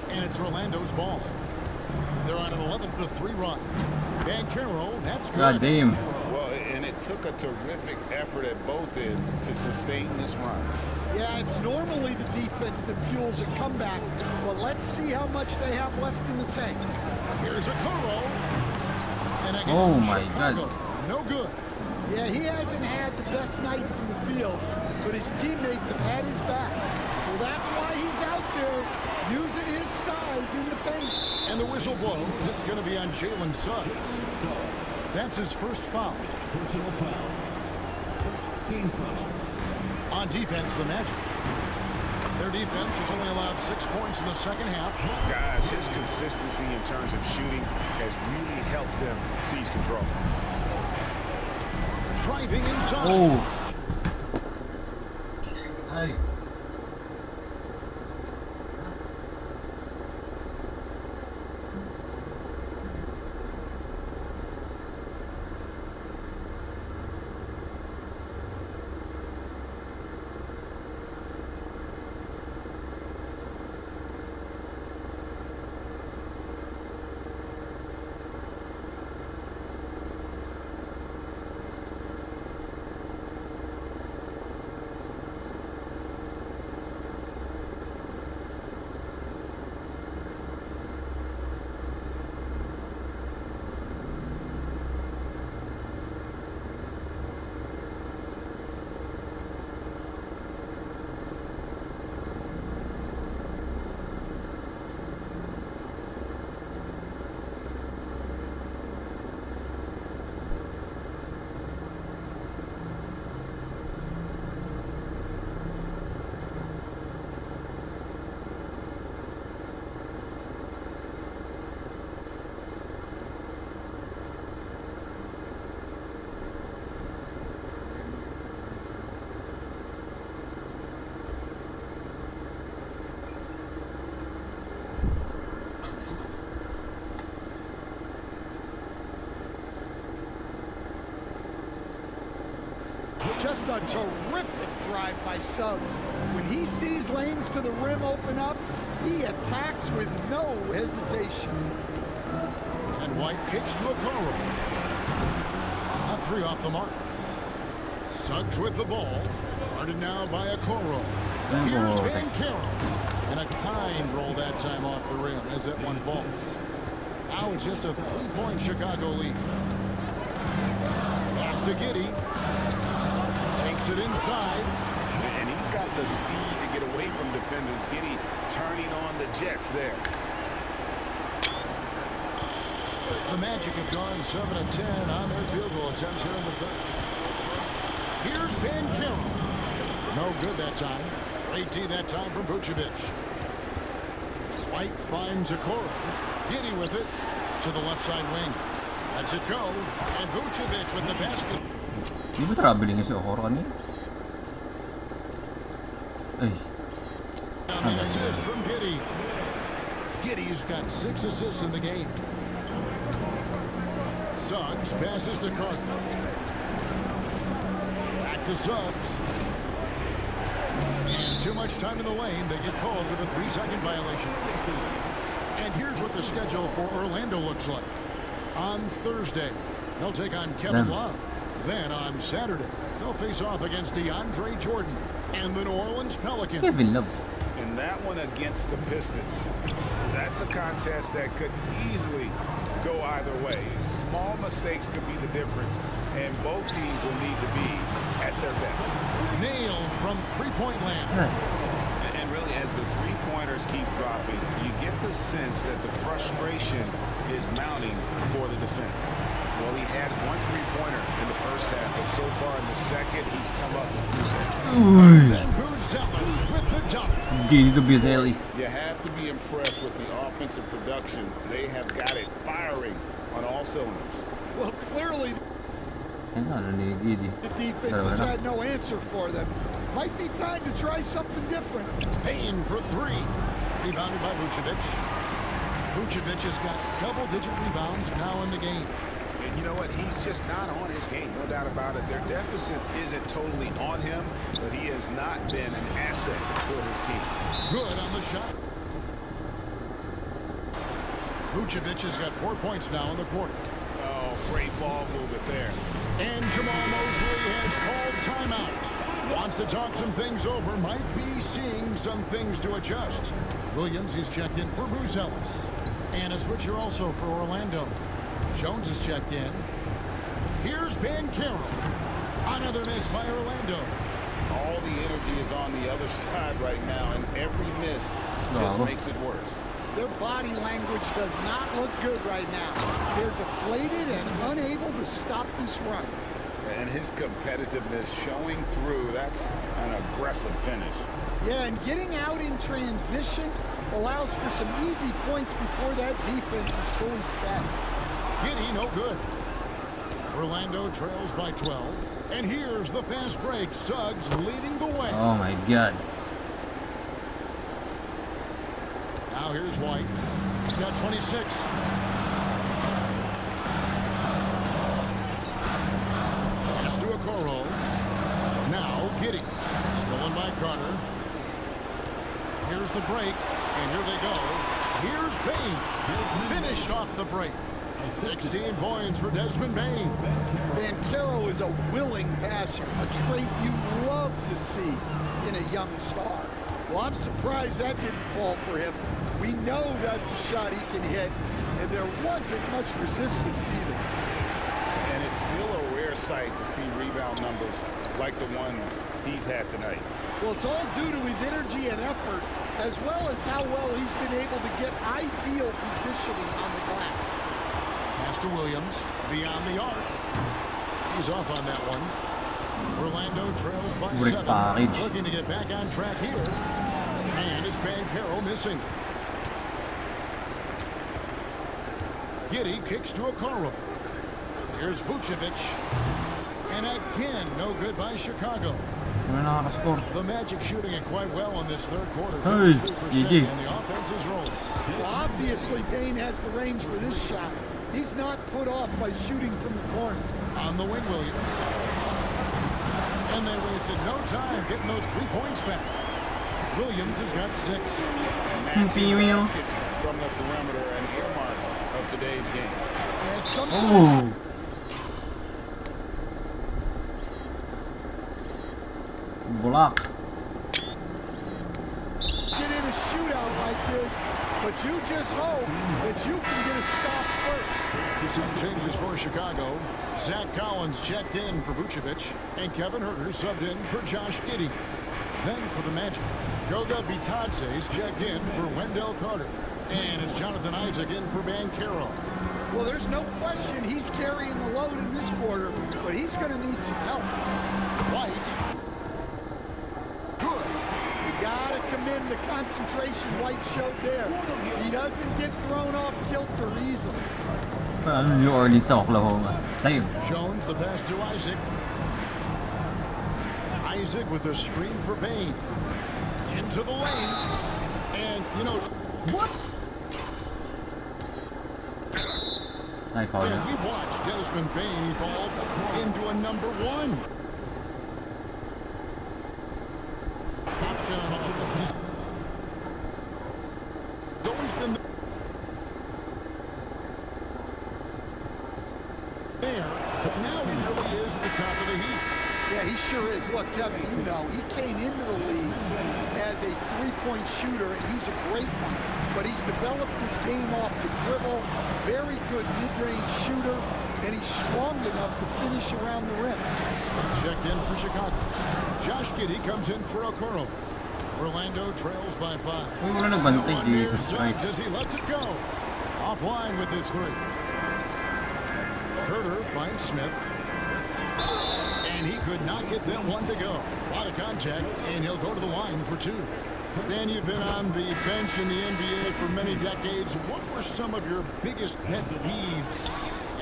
And it's Orlando's ball. They're on an 11-3 run. Banchero, that's good. God damn. Well, and it took a terrific effort at both ends to sustain this run. Yeah, it's normally the defense that fuels a comeback, but let's see how much they have left in the tank. Here's a Kuro. And again, Oh my Chicago, God. no good. Yeah, he hasn't had the best night from the field, but his teammates have had his back. Well, that's why he's out there using his size in the paint. And the whistle blows. It's going to be on Jalen Suggs. That's his first foul. Personal foul. Team foul. On defense, the Magic. Their defense has only allowed 6 points in the second half. Guys, his consistency in terms of shooting has really helped them seize control. Driving inside. Oh. Ay. Just a terrific drive by Suggs. When he sees lanes to the rim open up, he attacks with no hesitation. And White kicks to a Kuro. A 3 off the mark. Suggs with the ball. Guarded now by a Kuro. Here's Banchero. And a kind roll that time off the rim as that one falls. Now it's just a 3-point Chicago lead. Pass to Giddy. Takes it inside. And he's got the speed to get away from defenders. Giddy turning on the Jets there. The Magic have gone 7 of 10 on their field goal attempts here in the third. Here's Banchero. No good that time. Great D that time from Vucevic. White finds a Kuro. Giddy with it to the left side wing. Lets it go. And Vucevic with the basket. Di ba traveling yung si Okoro kanina? Ay. On the assist from Giddy. Giddy's got 6 assists in the game. Suggs passes to Carter. Back to Suggs. And too much time in the lane. They get called for the 3-second violation. And here's what the schedule for Orlando looks like. On Thursday, they'll take on Kevin Love. Then on Saturday, they'll face off against DeAndre Jordan and the New Orleans Pelicans. Kevin Love. and that one against the Pistons. That's a contest that could easily go either way. Small mistakes could be the difference, and both teams will need to be at their best. Nailed from three-point land. And really, as the three-pointers keep dropping, you get the sense that the frustration is mounting for the defense. Well, he had one three-pointer in the first half, but so far in the second, he's come up with two sets. Then Buzelis with the dunk. Dito Buzelis. You have to be impressed with the offensive production. They have got it firing on all cylinders. Well, clearly Ano ni Giddy? the defense has had no answer for them. Might be time to try something different. Payne for three. Rebounded by Vucevic. Vucevic has got double-digit rebounds now in the game. And you know what? He's just not on his game, no doubt about it. Their deficit isn't totally on him, but he has not been an asset for his team. Good on the shot. Vucevic has got 4 points now in the quarter. Oh, great ball movement there. And Jamal Mosley has called timeout. Wants to talk some things over. Might be seeing some things to adjust. Williams is checked in for Buzelis. And a switcher also for Orlando. Jones is checked in. Here's Banchero. Another miss by Orlando. All the energy is on the other side right now, and every miss just makes it worse. Their body language does not look good right now. They're deflated and unable to stop this run. And his competitiveness showing through. That's an aggressive finish. Yeah, and getting out in transition allows for some easy points before that defense is fully set. Giddy, no good. Orlando trails by 12. And here's the fast break. Suggs leading the way. Oh my God. Now here's White. He's got 26. Pass to Okoro. Now Giddy. Stolen by Carter. Here's the break. And here they go. Here's Bane. Finished off the break. 16 points for Desmond Bane. Banchero is a willing passer, a trait you love to see in a young star. Well, I'm surprised that didn't fall for him. We know that's a shot he can hit, and there wasn't much resistance either. And it's still a rare sight to see rebound numbers like the ones he's had tonight. Well, it's all due to his energy and effort, as well as how well he's been able to get ideal positioning on the glass. Pass to Williams, beyond the arc. He's off on that one. Orlando trails by 7. Looking to get back on track here. And it's Banchero missing. Giddy kicks to Okoro. Here's Vucevic. And again, no good by Chicago. The Magic shooting it quite well in this third quarter. 53%, and the offense is rolling. Well, obviously, Bane has the range for this shot. He's not put off by shooting from the corner. On the wing, Williams. And they wasted no time getting those 3 points back. Williams has got 6. Baskets from the perimeter, an earmark of today's game. And sometimes Block. get in a shootout like this, but you just hope that you can get a stop first. Some changes for Chicago. Zach Collins checked in for Vucevic, and Kevin Huerter subbed in for Josh Giddey. Then for the Magic, Goga Bitadze's checked in for Wendell Carter. And it's Jonathan Isaac in for Banchero. Well, there's no question he's carrying the load in this quarter, but he's going to need some help. White. Good. You got to commend the concentration White showed there. He doesn't get thrown off kilter easily. New Orleans sa Oklahoma. Tayo. Jones, the pass to Isaac. Isaac with a screen for Bane. Into the lane. And, you know, what? Ay, foul And na. we watched Desmond Bane evolve into a number 1. He's always been there, but now he really is at the top of the heap. Yeah, he sure is. Look, Kevin, you know, he came into the league as a three-point shooter, and he's a great one. But he's developed his game off the dribble, very good mid-range shooter, and he's strong enough to finish around the rim. Smith checked in for Chicago. Josh Giddey comes in for Okoro. Orlando trails by 5. Uy, wala nagbantay, No one near Jesus sight Christ. as he lets it go. Offline with his 3. Herter finds Smith. And he could not get that one to go. A lot of contact, and he'll go to the line for 2. Dan, you've been on the bench in the NBA for many decades. What were some of your biggest pet peeves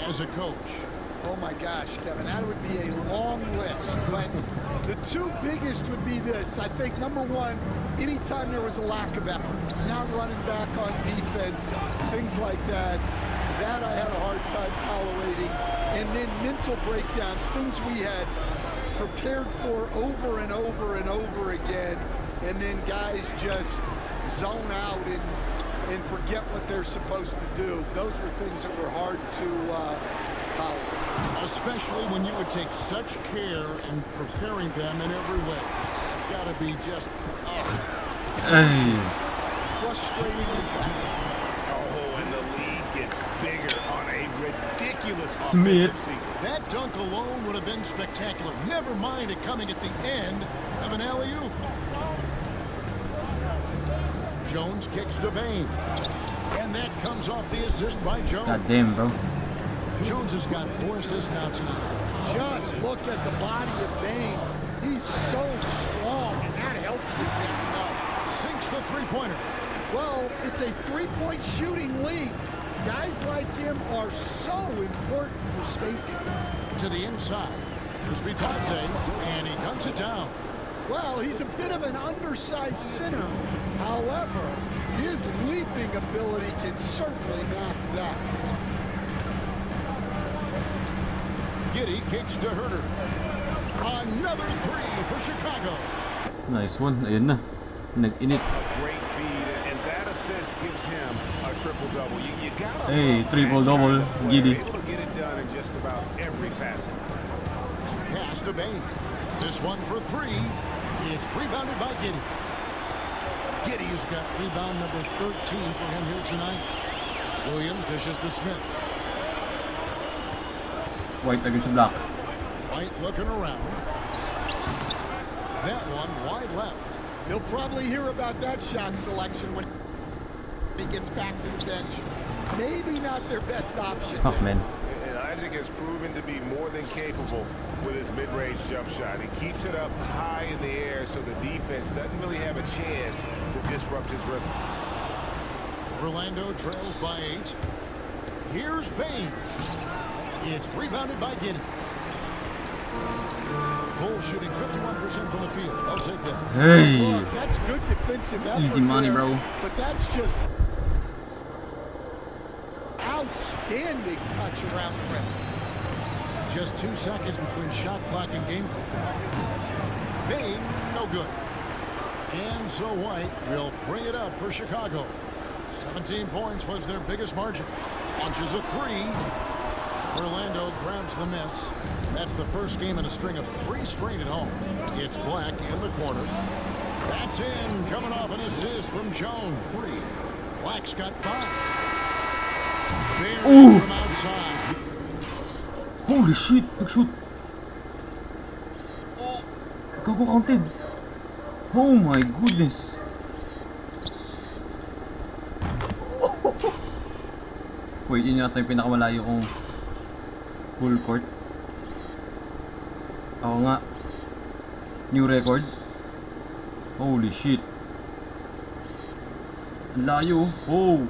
as a coach? Oh my gosh, Kevin, that would be a long list. But the 2 biggest would be this. I think number 1, anytime there was a lack of effort, not running back on defense, things like that, that I had a hard time tolerating. And then mental breakdowns, things we had prepared for over and over and over again, and then guys just zone out and forget what they're supposed to do. Those were things that were hard to tolerate. Especially when you would take such care in preparing them in every way. It's got to be just Ay. frustrating as that. Oh, and the lead gets bigger on a ridiculous Smith. offensive sequence. that dunk alone would have been spectacular. Never mind it coming at the end of an alley-oop. Jones kicks to Bain. And that comes off the assist by Jones. God damn, bro. Jones has got 4 assists now tonight. Just look at the body of Bain. He's so strong, and that helps him down low. Sinks the three-pointer. Well, it's a three-point shooting league. Guys like him are so important for spacing. To the inside. Here's Bitadze, and he dunks it down. Well, he's a bit of an undersized center. However, his leaping ability can certainly mask that. Giddey kicks to Herter. Another 3 for Chicago. Nice one. Ayun na. Nag-init. Great feed, and that assist gives him a triple-double. You gotta Hey, love triple-double, that player, Giddey. able to get it done in just about every facet. Pass to Bain. This one for 3. It's rebounded by Giddey. Giddey's got rebound number 13 for him here tonight. Williams dishes to Smith. White agad sa block. White looking around. That one wide left. He'll probably hear about that shot selection when he gets back to the bench. Maybe not their best option. Fuck, man. And Isaac has proven to be more than capable with his mid-range jump shot. He keeps it up high in the air so the defense doesn't really have a chance to disrupt his rhythm. Orlando trails by 8. Here's Bain. It's rebounded by Giddey. Bulls shooting 51% from the field. I'll take that. Hey. Look, that's good defensive effort Easy money, there, bro. But that's just outstanding touch around the rim. Just 2 seconds between shot clock and game clock. Bain, no good. And so White will bring it up for Chicago. 17 points was their biggest margin. Launches a 3. Orlando grabs the miss. That's the first game in a string of 3 straight at home. It's Black in the corner. That's in, coming off an assist from Jones. 3. Black's got 5. Barely from outside. Holy shit! Nag-shoot! Oh! Gago counted! Oh my goodness! Wait, yun yata yung pinakamalayo kong full court. Ako nga. New record. Holy shit. Ang layo. Oh!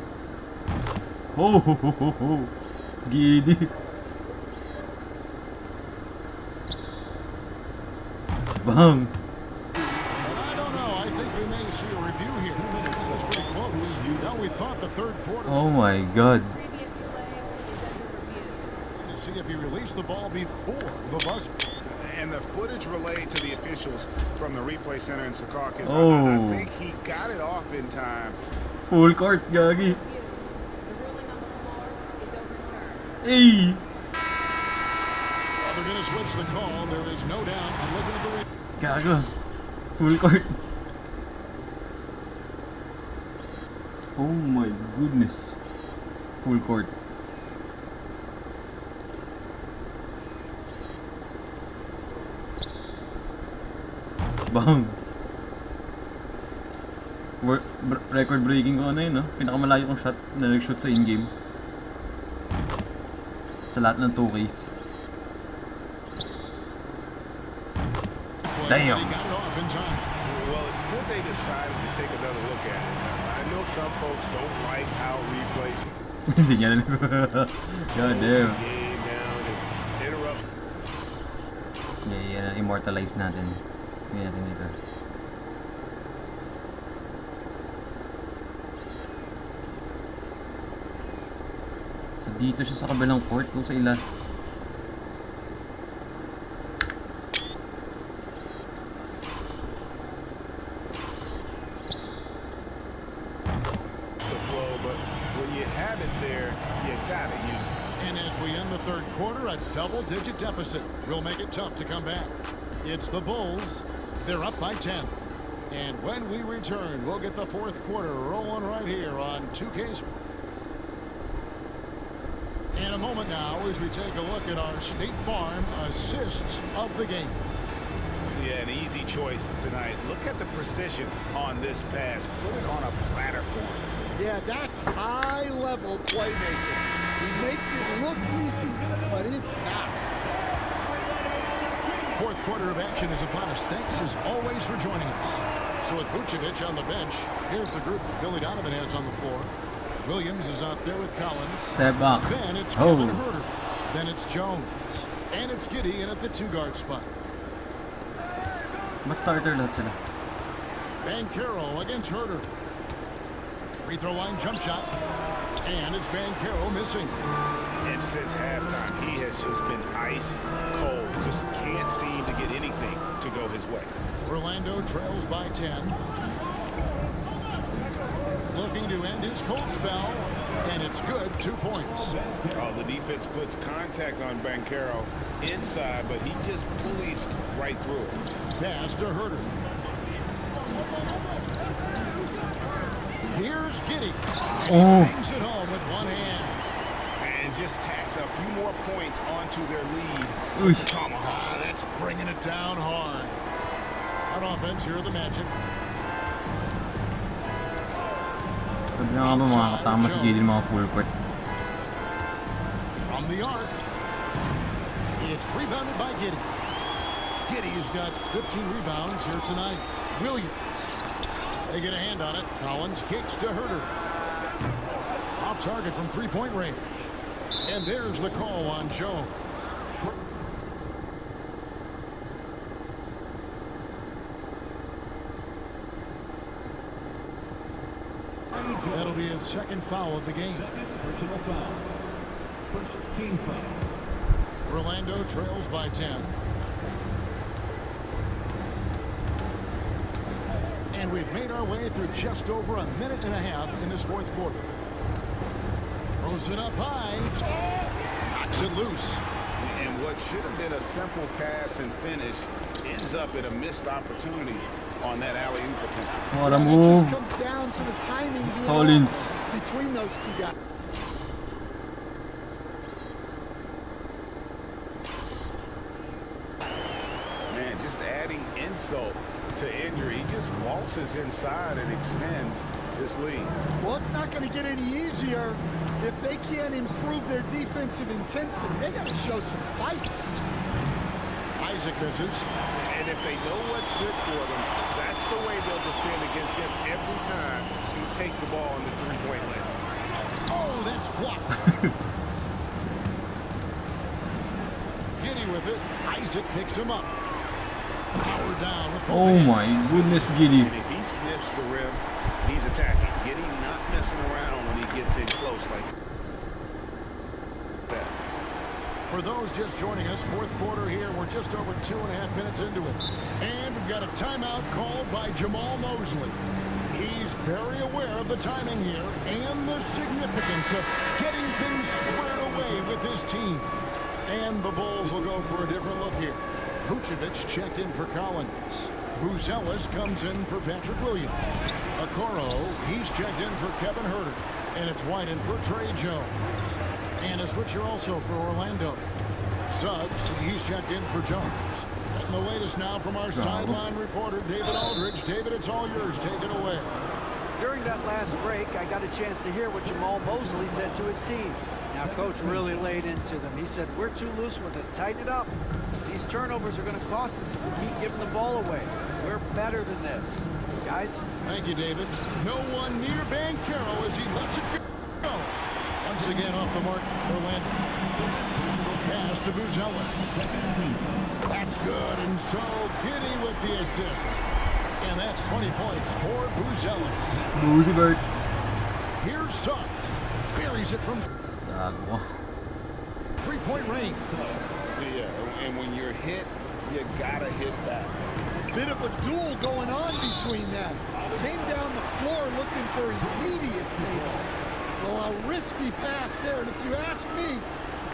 Oh! Ho, ho, ho, ho. Giddy. Bang! I don't know. I think we may see a review here. That was pretty close. Now we thought the third quarter. Oh my god. To see if he released the ball before the buzzer. And the footage relayed to the officials from the replay center in Secaucus. Oh. I think he got it off in time. Full court, gagi. Hey! Well, they're going to switch the call. There is no doubt. I'm looking at the Gago. Full court. Oh my goodness. Full court. Bang. Record breaking ko ano yun, no? Pinakamalayo kong shot na nag-shoot sa in-game. Sa lahat ng 2Ks. Damn. Well, it's good they decided to take another look at it. I know some folks don't like how replays Hindi niya na. God damn. game down and interrupt. Yeah, immortalize natin. Ngayon natin dito. So dito siya sa kabilang court kung sa ila. Third quarter, a double-digit deficit will make it tough to come back. It's the Bulls. They're up by 10. And when we return, we'll get the fourth quarter rolling right here on 2K. In a moment now, as we take a look at our State Farm assists of the game. Yeah, an easy choice tonight. Look at the precision on this pass. Put it on a platter for him. Yeah, that's high-level playmaking. He makes it look easy, but it's not. Fourth quarter of action is upon us. Thanks as always for joining us. So with Vucevic on the bench, here's the group Billy Donovan has on the floor. Williams is out there with Collins. Step back. Then it's Kevin Huerter. Then it's Jones. And it's Giddey in at the two-guard spot. Mas starter lahat sila. Banchero against Huerter. Free throw line jump shot. And it's Banchero missing. And since halftime, he has just been ice cold. Just can't seem to get anything to go his way. Orlando trails by 10. Looking to end his cold spell. And it's good, 2 points. Oh, the defense puts contact on Banchero inside, but he just bullies right through it. Pass to Huerter. Here's Giddey. And he brings it home with one hand. And just tacks a few more points onto their lead. Tomahawk. That's bringing it down hard. On offense, here are the Magic. Sabi nga ba makakatama si Giddey mga full court. From the arc. It's rebounded by Giddey. Giddey's got 15 rebounds here tonight. Williams. They get a hand on it. Collins kicks to Huerter. Off target from three-point range. And there's the call on Jones. That'll be his second foul of the game. Personal foul. First team foul. Orlando trails by 10. And we've made our way through just over a minute and a half in this fourth quarter. Throws it up high. Knocks it loose. And what should have been a simple pass and finish ends up in a missed opportunity on that alley-oop attempt. What a move. It just comes down to the timing being Collins. off between those two guys. Man, just adding insult to injury. He just waltzes inside and extends this lead. Well, it's not going to get any easier if they can't improve their defensive intensity. They got to show some fight. Isaac misses. And if they know what's good for them, that's the way they'll defend against him every time he takes the ball in the three-point line. Oh, that's blocked. Giddey with it. Isaac picks him up. Power down. Oh my goodness, Giddey. And if he sniffs the rim, he's attacking. Giddey not messing around when he gets in close like that. For those just joining us, fourth quarter here. We're just over 2.5 minutes into it. And we've got a timeout called by Jamal Mosley. He's very aware of the timing here and the significance of getting things squared away with his team. And the Bulls will go for a different look here. Vucevic checked in for Collins. Buzelis comes in for Patrick Williams. Okoro, he's checked in for Kevin Huerter. And it's White in for Trey Jones. And a switcher also for Orlando. Suggs, he's checked in for Jones. And the latest now from our sideline reporter, David Aldridge. David, it's all yours. Take it away. During that last break, I got a chance to hear what Jamal Mosley said to his team. Now, Coach really laid into them. He said, we're too loose with it. Tighten it up. These turnovers are going to cost us if we keep giving the ball away. We're better than this. Guys? Thank you, David. No one near Banchero as he lets it go. Once again off the mark, Orlando. Pass to Buzelis. That's good, and so Giddy with the assist. And that's 20 points for Buzelis. Boozy Bird. Here's Suggs. Buries it from three-point range. Yeah, and when you're hit, you gotta hit back. Bit of a duel going on between them. Came down the floor looking for immediate payback. Well, a risky pass there, and if you ask me,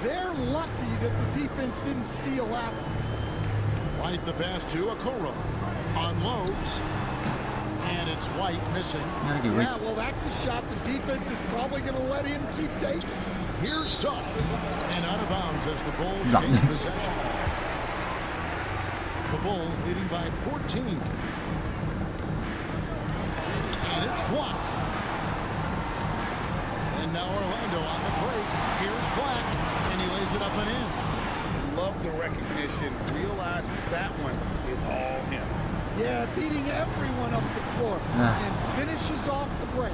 they're lucky that the defense didn't steal that one. White the pass to Okoro. Unloads. And it's White missing. Yeah, well, that's a shot the defense is probably going to let him keep taking. Here's Suggs. And out of bounds as the Bulls gain possession. The Bulls leading by 14. And it's blocked. And now Orlando on the break. Here's Black. And he lays it up and in. Love the recognition. Realizes that one is all him. Yeah, beating everyone up the floor and finishes off the break.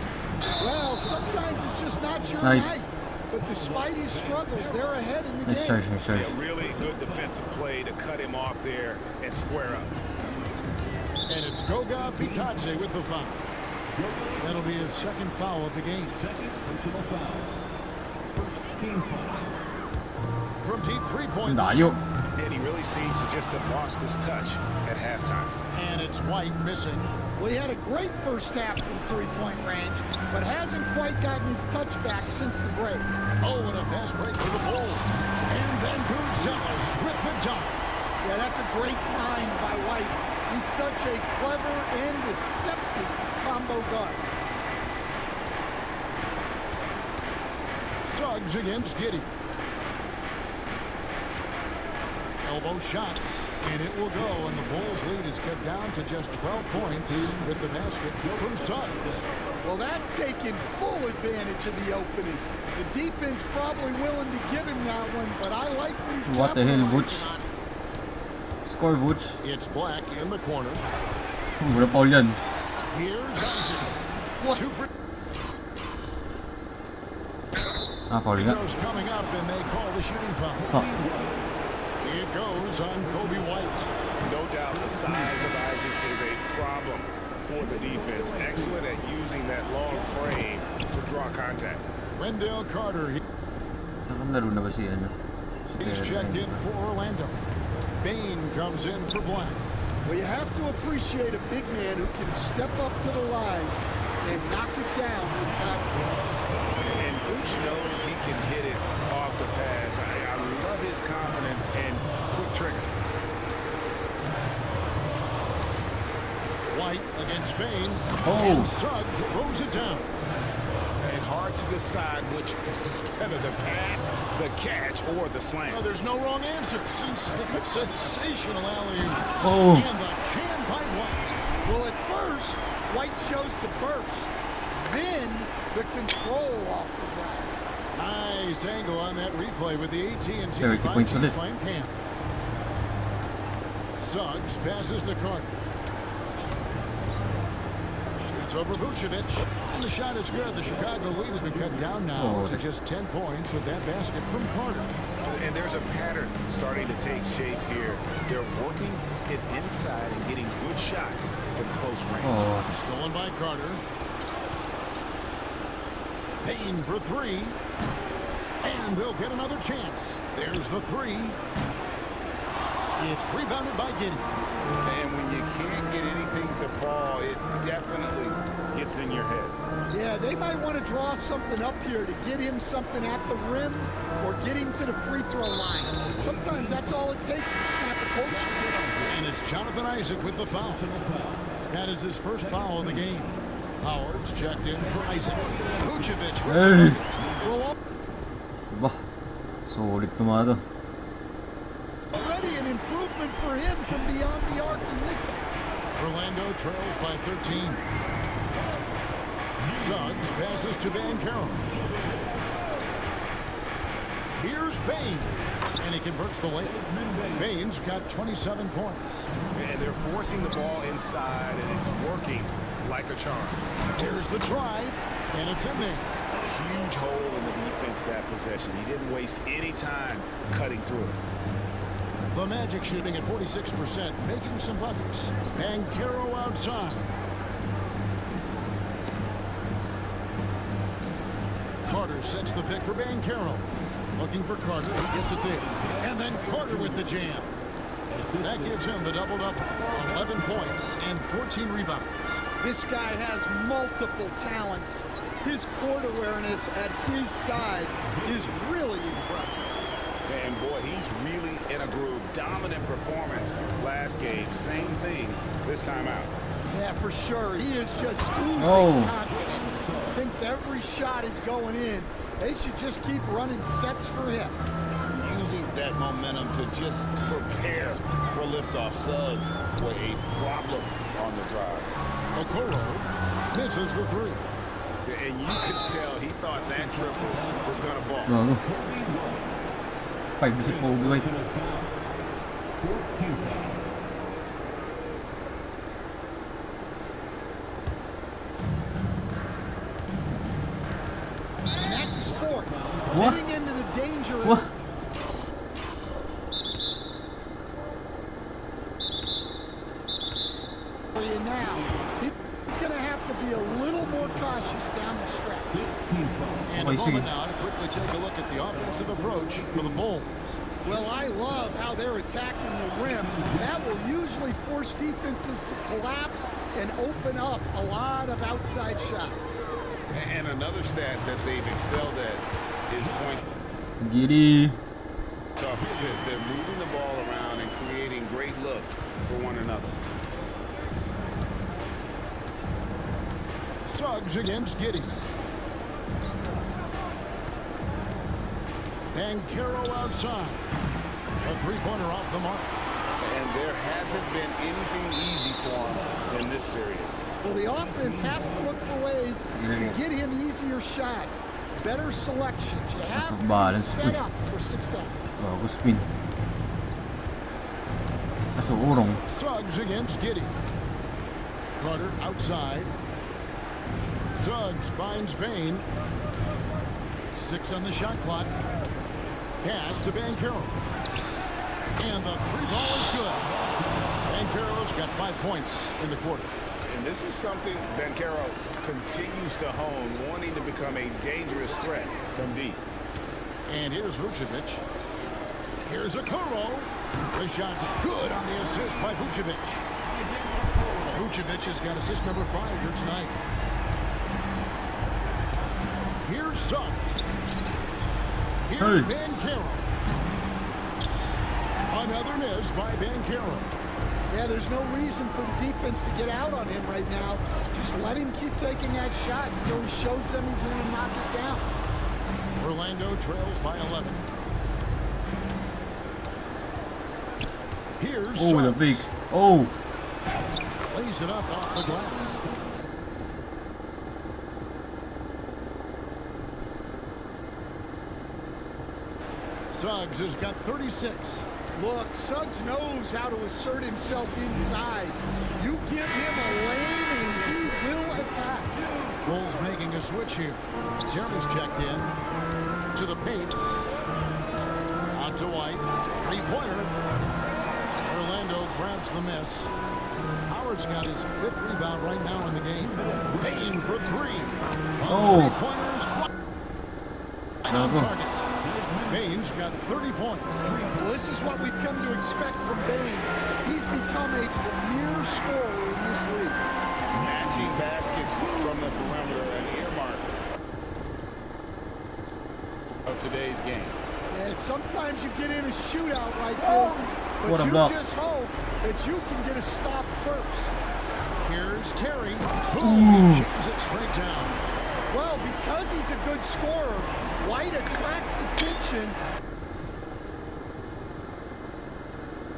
Well, sometimes it's just not your night. But despite his struggles, they're ahead in the game. Yeah, really good defensive play to cut him off there and square up. And it's Goga Bitadze with the foul. That'll be his second foul of the game. Second personal foul. First team foul. From deep three-point. And he really seems to just have lost his touch at halftime. And it's White missing. Well, he had a great first half from three-point range, but hasn't quite gotten his touch back since the break. Oh, and a fast break for the Bulls. And then Buzelis with the dunk. Yeah, that's a great find by White. He's such a clever and deceptive combo guard. Suggs against Giddy. Elbow shot. And it will go, and the Bulls' lead is cut down to just 12 points with the basket from Suggs. Well, that's taking full advantage of the opening. The defense probably willing to give him that one, but I like that he's What the hell, capitalizing Vuce? on it. Score, Vuce. It's Black in the corner. Wala foul yan. Here's Isaac. What? Two for... Foul nga. Throws coming up, and they call the shooting foul. It goes on Kobe White. No doubt the size of Isaac is a problem for the defense. Excellent at using that long frame to draw contact. Wendell Carter. Nakalaro na ba si ano? He's checked in for Orlando. Bain comes in for Black. Well, you have to appreciate a big man who can step up to the line and knock it down with confidence. And Vuce knows he can hit it off the pass. I love his confidence and quick trigger. White against Bain. Oh. And Suggs throws it down. And hard to decide which is better, the pass, the catch, or the slam. Oh, there's no wrong answer. Sensational alley-oop. Oh. And the jam by White. Well, at first, White shows the burst, then the control off the ground. Nice angle on that replay with the AT&T 30 points ulit. Flame Cam. Suggs passes to Carter. Shoots over Vucevic. And the shot is good. The Chicago lead has been cut down now to just 10 points with that basket from Carter. And there's a pattern starting to take shape here. They're working it inside and getting good shots from close range. Stolen by Carter. Payne for three. And they'll get another chance. There's the three. It's rebounded by Giddy. And when you can't get anything to fall, it definitely gets in your head. Yeah, they might want to draw something up here to get him something at the rim or get him to the free throw line. Sometimes that's all it takes to snap a coach. And it's Jonathan Isaac with the foul. That is his first foul of the game. Howard's checked in for Isaac. Vucevic with the bucket. Bah, solid tomato. Already an improvement for him from beyond the arc in this half. Orlando trails by 13. Suggs passes to Banchero. Here's Bane, and he converts the layup. Bane's got 27 points. And they're forcing the ball inside, and it's working like a charm. Here's the drive, and it's in there. Huge hole in the defense that possession. He didn't waste any time cutting through it. The Magic shooting at 46%, making some buckets. Banchero outside. Carter sets the pick for Banchero. Looking for Carter, he gets it there. And then Carter with the jam. That gives him the double-double. 11 points and 14 rebounds. This guy has multiple talents. His court awareness at his size is really impressive. And boy, he's really in a groove. Dominant performance last game. Same thing this time out. Yeah, for sure. He is just oozing confidence. Thinks every shot is going in. They should just keep running sets for him. Using that momentum to just prepare for liftoff. Suggs with a problem on the drive. Okoro misses the three. And you could tell he thought that triple was going to fall. Bago. 5 na si Kobe White. 14 foul. And that's his fourth. What? Getting into the danger. What? Area now. He's going to have to be a little more cautious down the stretch. 15 foul. And a moment now to quickly take a look at the offensive approach for the Bulls. Well, I love how they're attacking the rim. That will usually force defenses to collapse and open up a lot of outside shots. And another stat that they've excelled at is point Giddy. off assists. They're moving the ball around and creating great looks for one another. Suggs against Giddey. Banchero outside. A three-pointer off the mark. And there hasn't been anything easy for him in this period. Well, the offense has to look for ways to get him easier shots, better selections. You have to be set up for success. Bago spin. Kaso urong. Suggs against Giddey. Carter outside. Suggs finds Bane. 6 on the shot clock. Pass to Banchero. And the three ball is good. Banchero's got 5 points in the quarter. And this is something Banchero continues to hone, wanting to become a dangerous threat from deep. And here's Vucevic. Here's Okoro. The shot's good on the assist by Vucevic. Vucevic has got assist number 5 here tonight. Here's Suggs. Here's Banchero. Another miss by Banchero. Yeah, there's no reason for the defense to get out on him right now. Just let him keep taking that shot until he shows them he's going to knock it down. Orlando trails by 11. Here's Oh, the Suggs. fake. Oh. Lays it up off the glass. Suggs has got 36. Look, Suggs knows how to assert himself inside. You give him a lane and he will attack. Bulls making a switch here. Terry's checked in. To the paint. Out to White. Three-pointer. Orlando grabs the miss. Howard's got his 5th rebound right now in the game. Payne for 3. Oh. Three-pointers. Right on target. Bane's got 30 points. Well, this is what we've come to expect from Bane. He's become a premier scorer in this league. Matching baskets from the perimeter, an earmark of today's game. And sometimes you get in a shootout like this, but What a you block. just hope that you can get a stop first. Here's Terry. Boom! He jams it straight down. Well, because he's a good scorer, White attracts attention,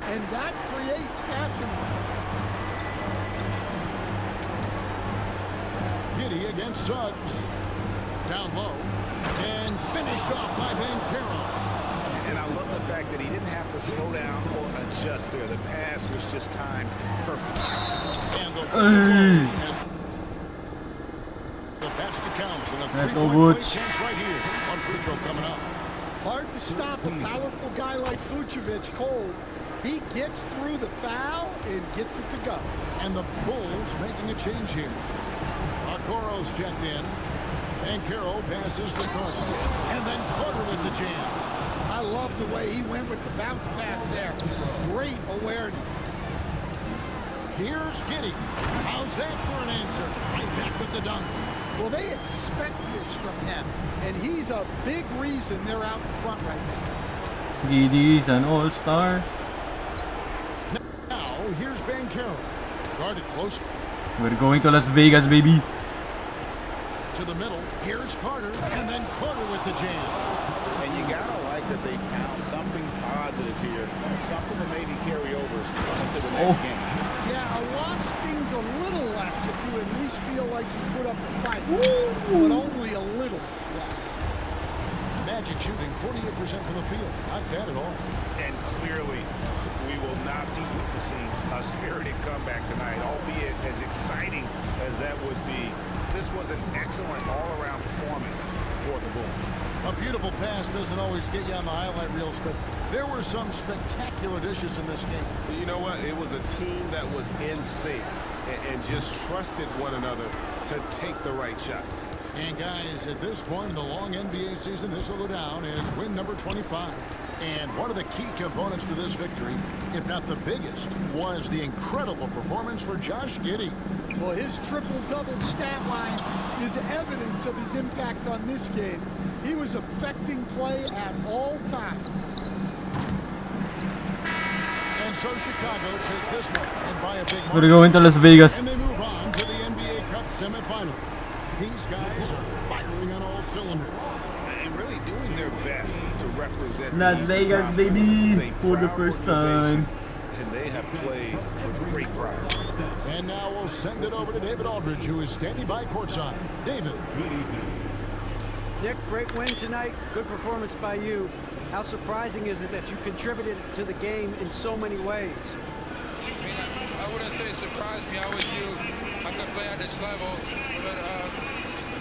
and that creates passing lanes. Giddy against Suggs. Down low. And finished off by Bankero. And I love the fact that he didn't have to slow down or adjust there. The pass was just timed perfectly. And the whistle blows as the basket counts. And a three-point play chance right here. One free throw coming up. Hard to stop a powerful guy like Vucevic cold. He gets through the foul and gets it to go. And the Bulls making a change here. Okoro's checked in. And Carroll passes to Carter. And then Carter with the jam. I love the way he went with the bounce pass there. Great awareness. Here's Giddy. How's that for an answer? Right back with the dunk. Well, they expect this from him, and he's a big reason they're out in front right now. Giddy's an all-star. Now, here's Bankero. Guarded closely. We're going to Las Vegas, baby. To the middle. Here's Carter. And then Carter with the jam. And you gotta like that they found something positive here. Something to maybe carry over into the next game. Yeah, a loss stings a little less if you at least feel like you put up a fight. But only a little less. Magic shooting 48% from the field. Not bad at all. And clearly, we will not be witnessing a spirited comeback tonight, albeit as exciting as that would be. This was an excellent all-around performance for the Bulls. A beautiful pass doesn't always get you on the highlight reels, but there were some spectacular dishes in this game. You know what? It was a team that was in sync and just trusted one another to take the right shots. And guys, at this point in the long NBA season, this will go down as win number 25. And one of the key components to this victory, if not the biggest, was the incredible performance for Josh Giddey. Well, his triple-double stat line is evidence of his impact on this game. He was affecting play at all times. And so Chicago takes this one, and by a big margin. We're going to Las And Vegas. they move on to the NBA Cup semifinal. These guys are firing on all cylinders. And really doing their best to represent Las the Vegas, Eastern baby, Conference. for the Proud first organization, time. And they have played with great pride. And now we'll send it over to David Aldridge, who is standing by courtside. David. Nick, great win tonight. Good performance by you. How surprising is it that you contributed to the game in so many ways? I mean, I wouldn't say it surprised me. I always knew I could play at this level, but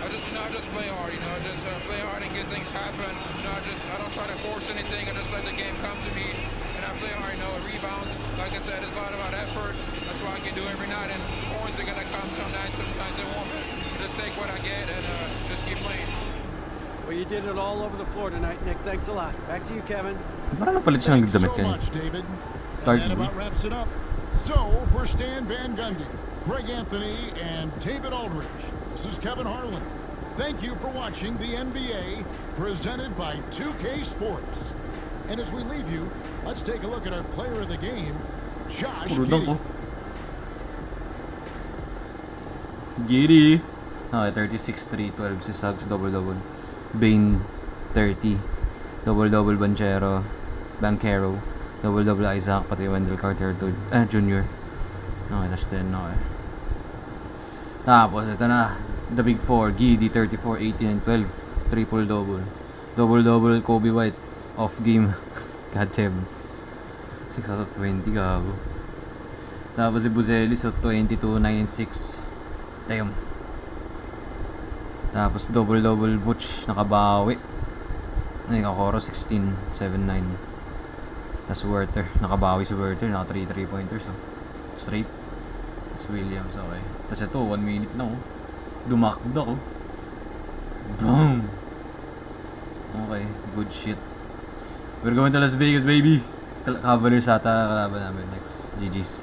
I just play hard. Just play hard and get things happen. I don't try to force anything. I just let the game come to me, and I play hard. Rebounds. Like I said, it's a lot about effort. That's what I can do every night. And points are gonna come some nights. Sometimes they won't. Just take what I get and just keep playing. Well, you did it all over the floor tonight, Nick. Thanks a lot. Back to you, Kevin. Parang napalit siya ng Thanks so damit kanina. much, David. Dark And that blue. about wraps it up. So, for Stan Van Gundy, Greg Anthony, and David Aldridge, this is Kevin Harlan. Thank you for watching the NBA presented by 2K Sports. And as we leave you, let's take a look at our player of the game, Josh Puro dunk Giddey. ko. Giddy. Okay, 36, 3, 12 si Suggs, double-double. Bane, 30. Double-double Bankero. Double-double Isaac, pati Wendell Carter Jr. Okay, that's 10 na okay. Tapos, ito na. The Big Four, Giddy, 34, 18, and 12. Triple-double. Double-double Kobe White. Off game. God damn. 6 out of 20, gago. Tapos si Buzelli, so 22, 9, and 6. Damn. Tapos double-double Vuce, nakabawi. Okoro, 16, 7, 9. Tapos Werther, nakabawi si Werther, naka 3 3-pointers. So. Straight. Tapos Williams, okay. Tapos ito, 1 minute na oh. Dumakda ko. Boom! Okay, good shit. We're going to Las Vegas, baby! Cavaliers ata kalaban namin next. GG's.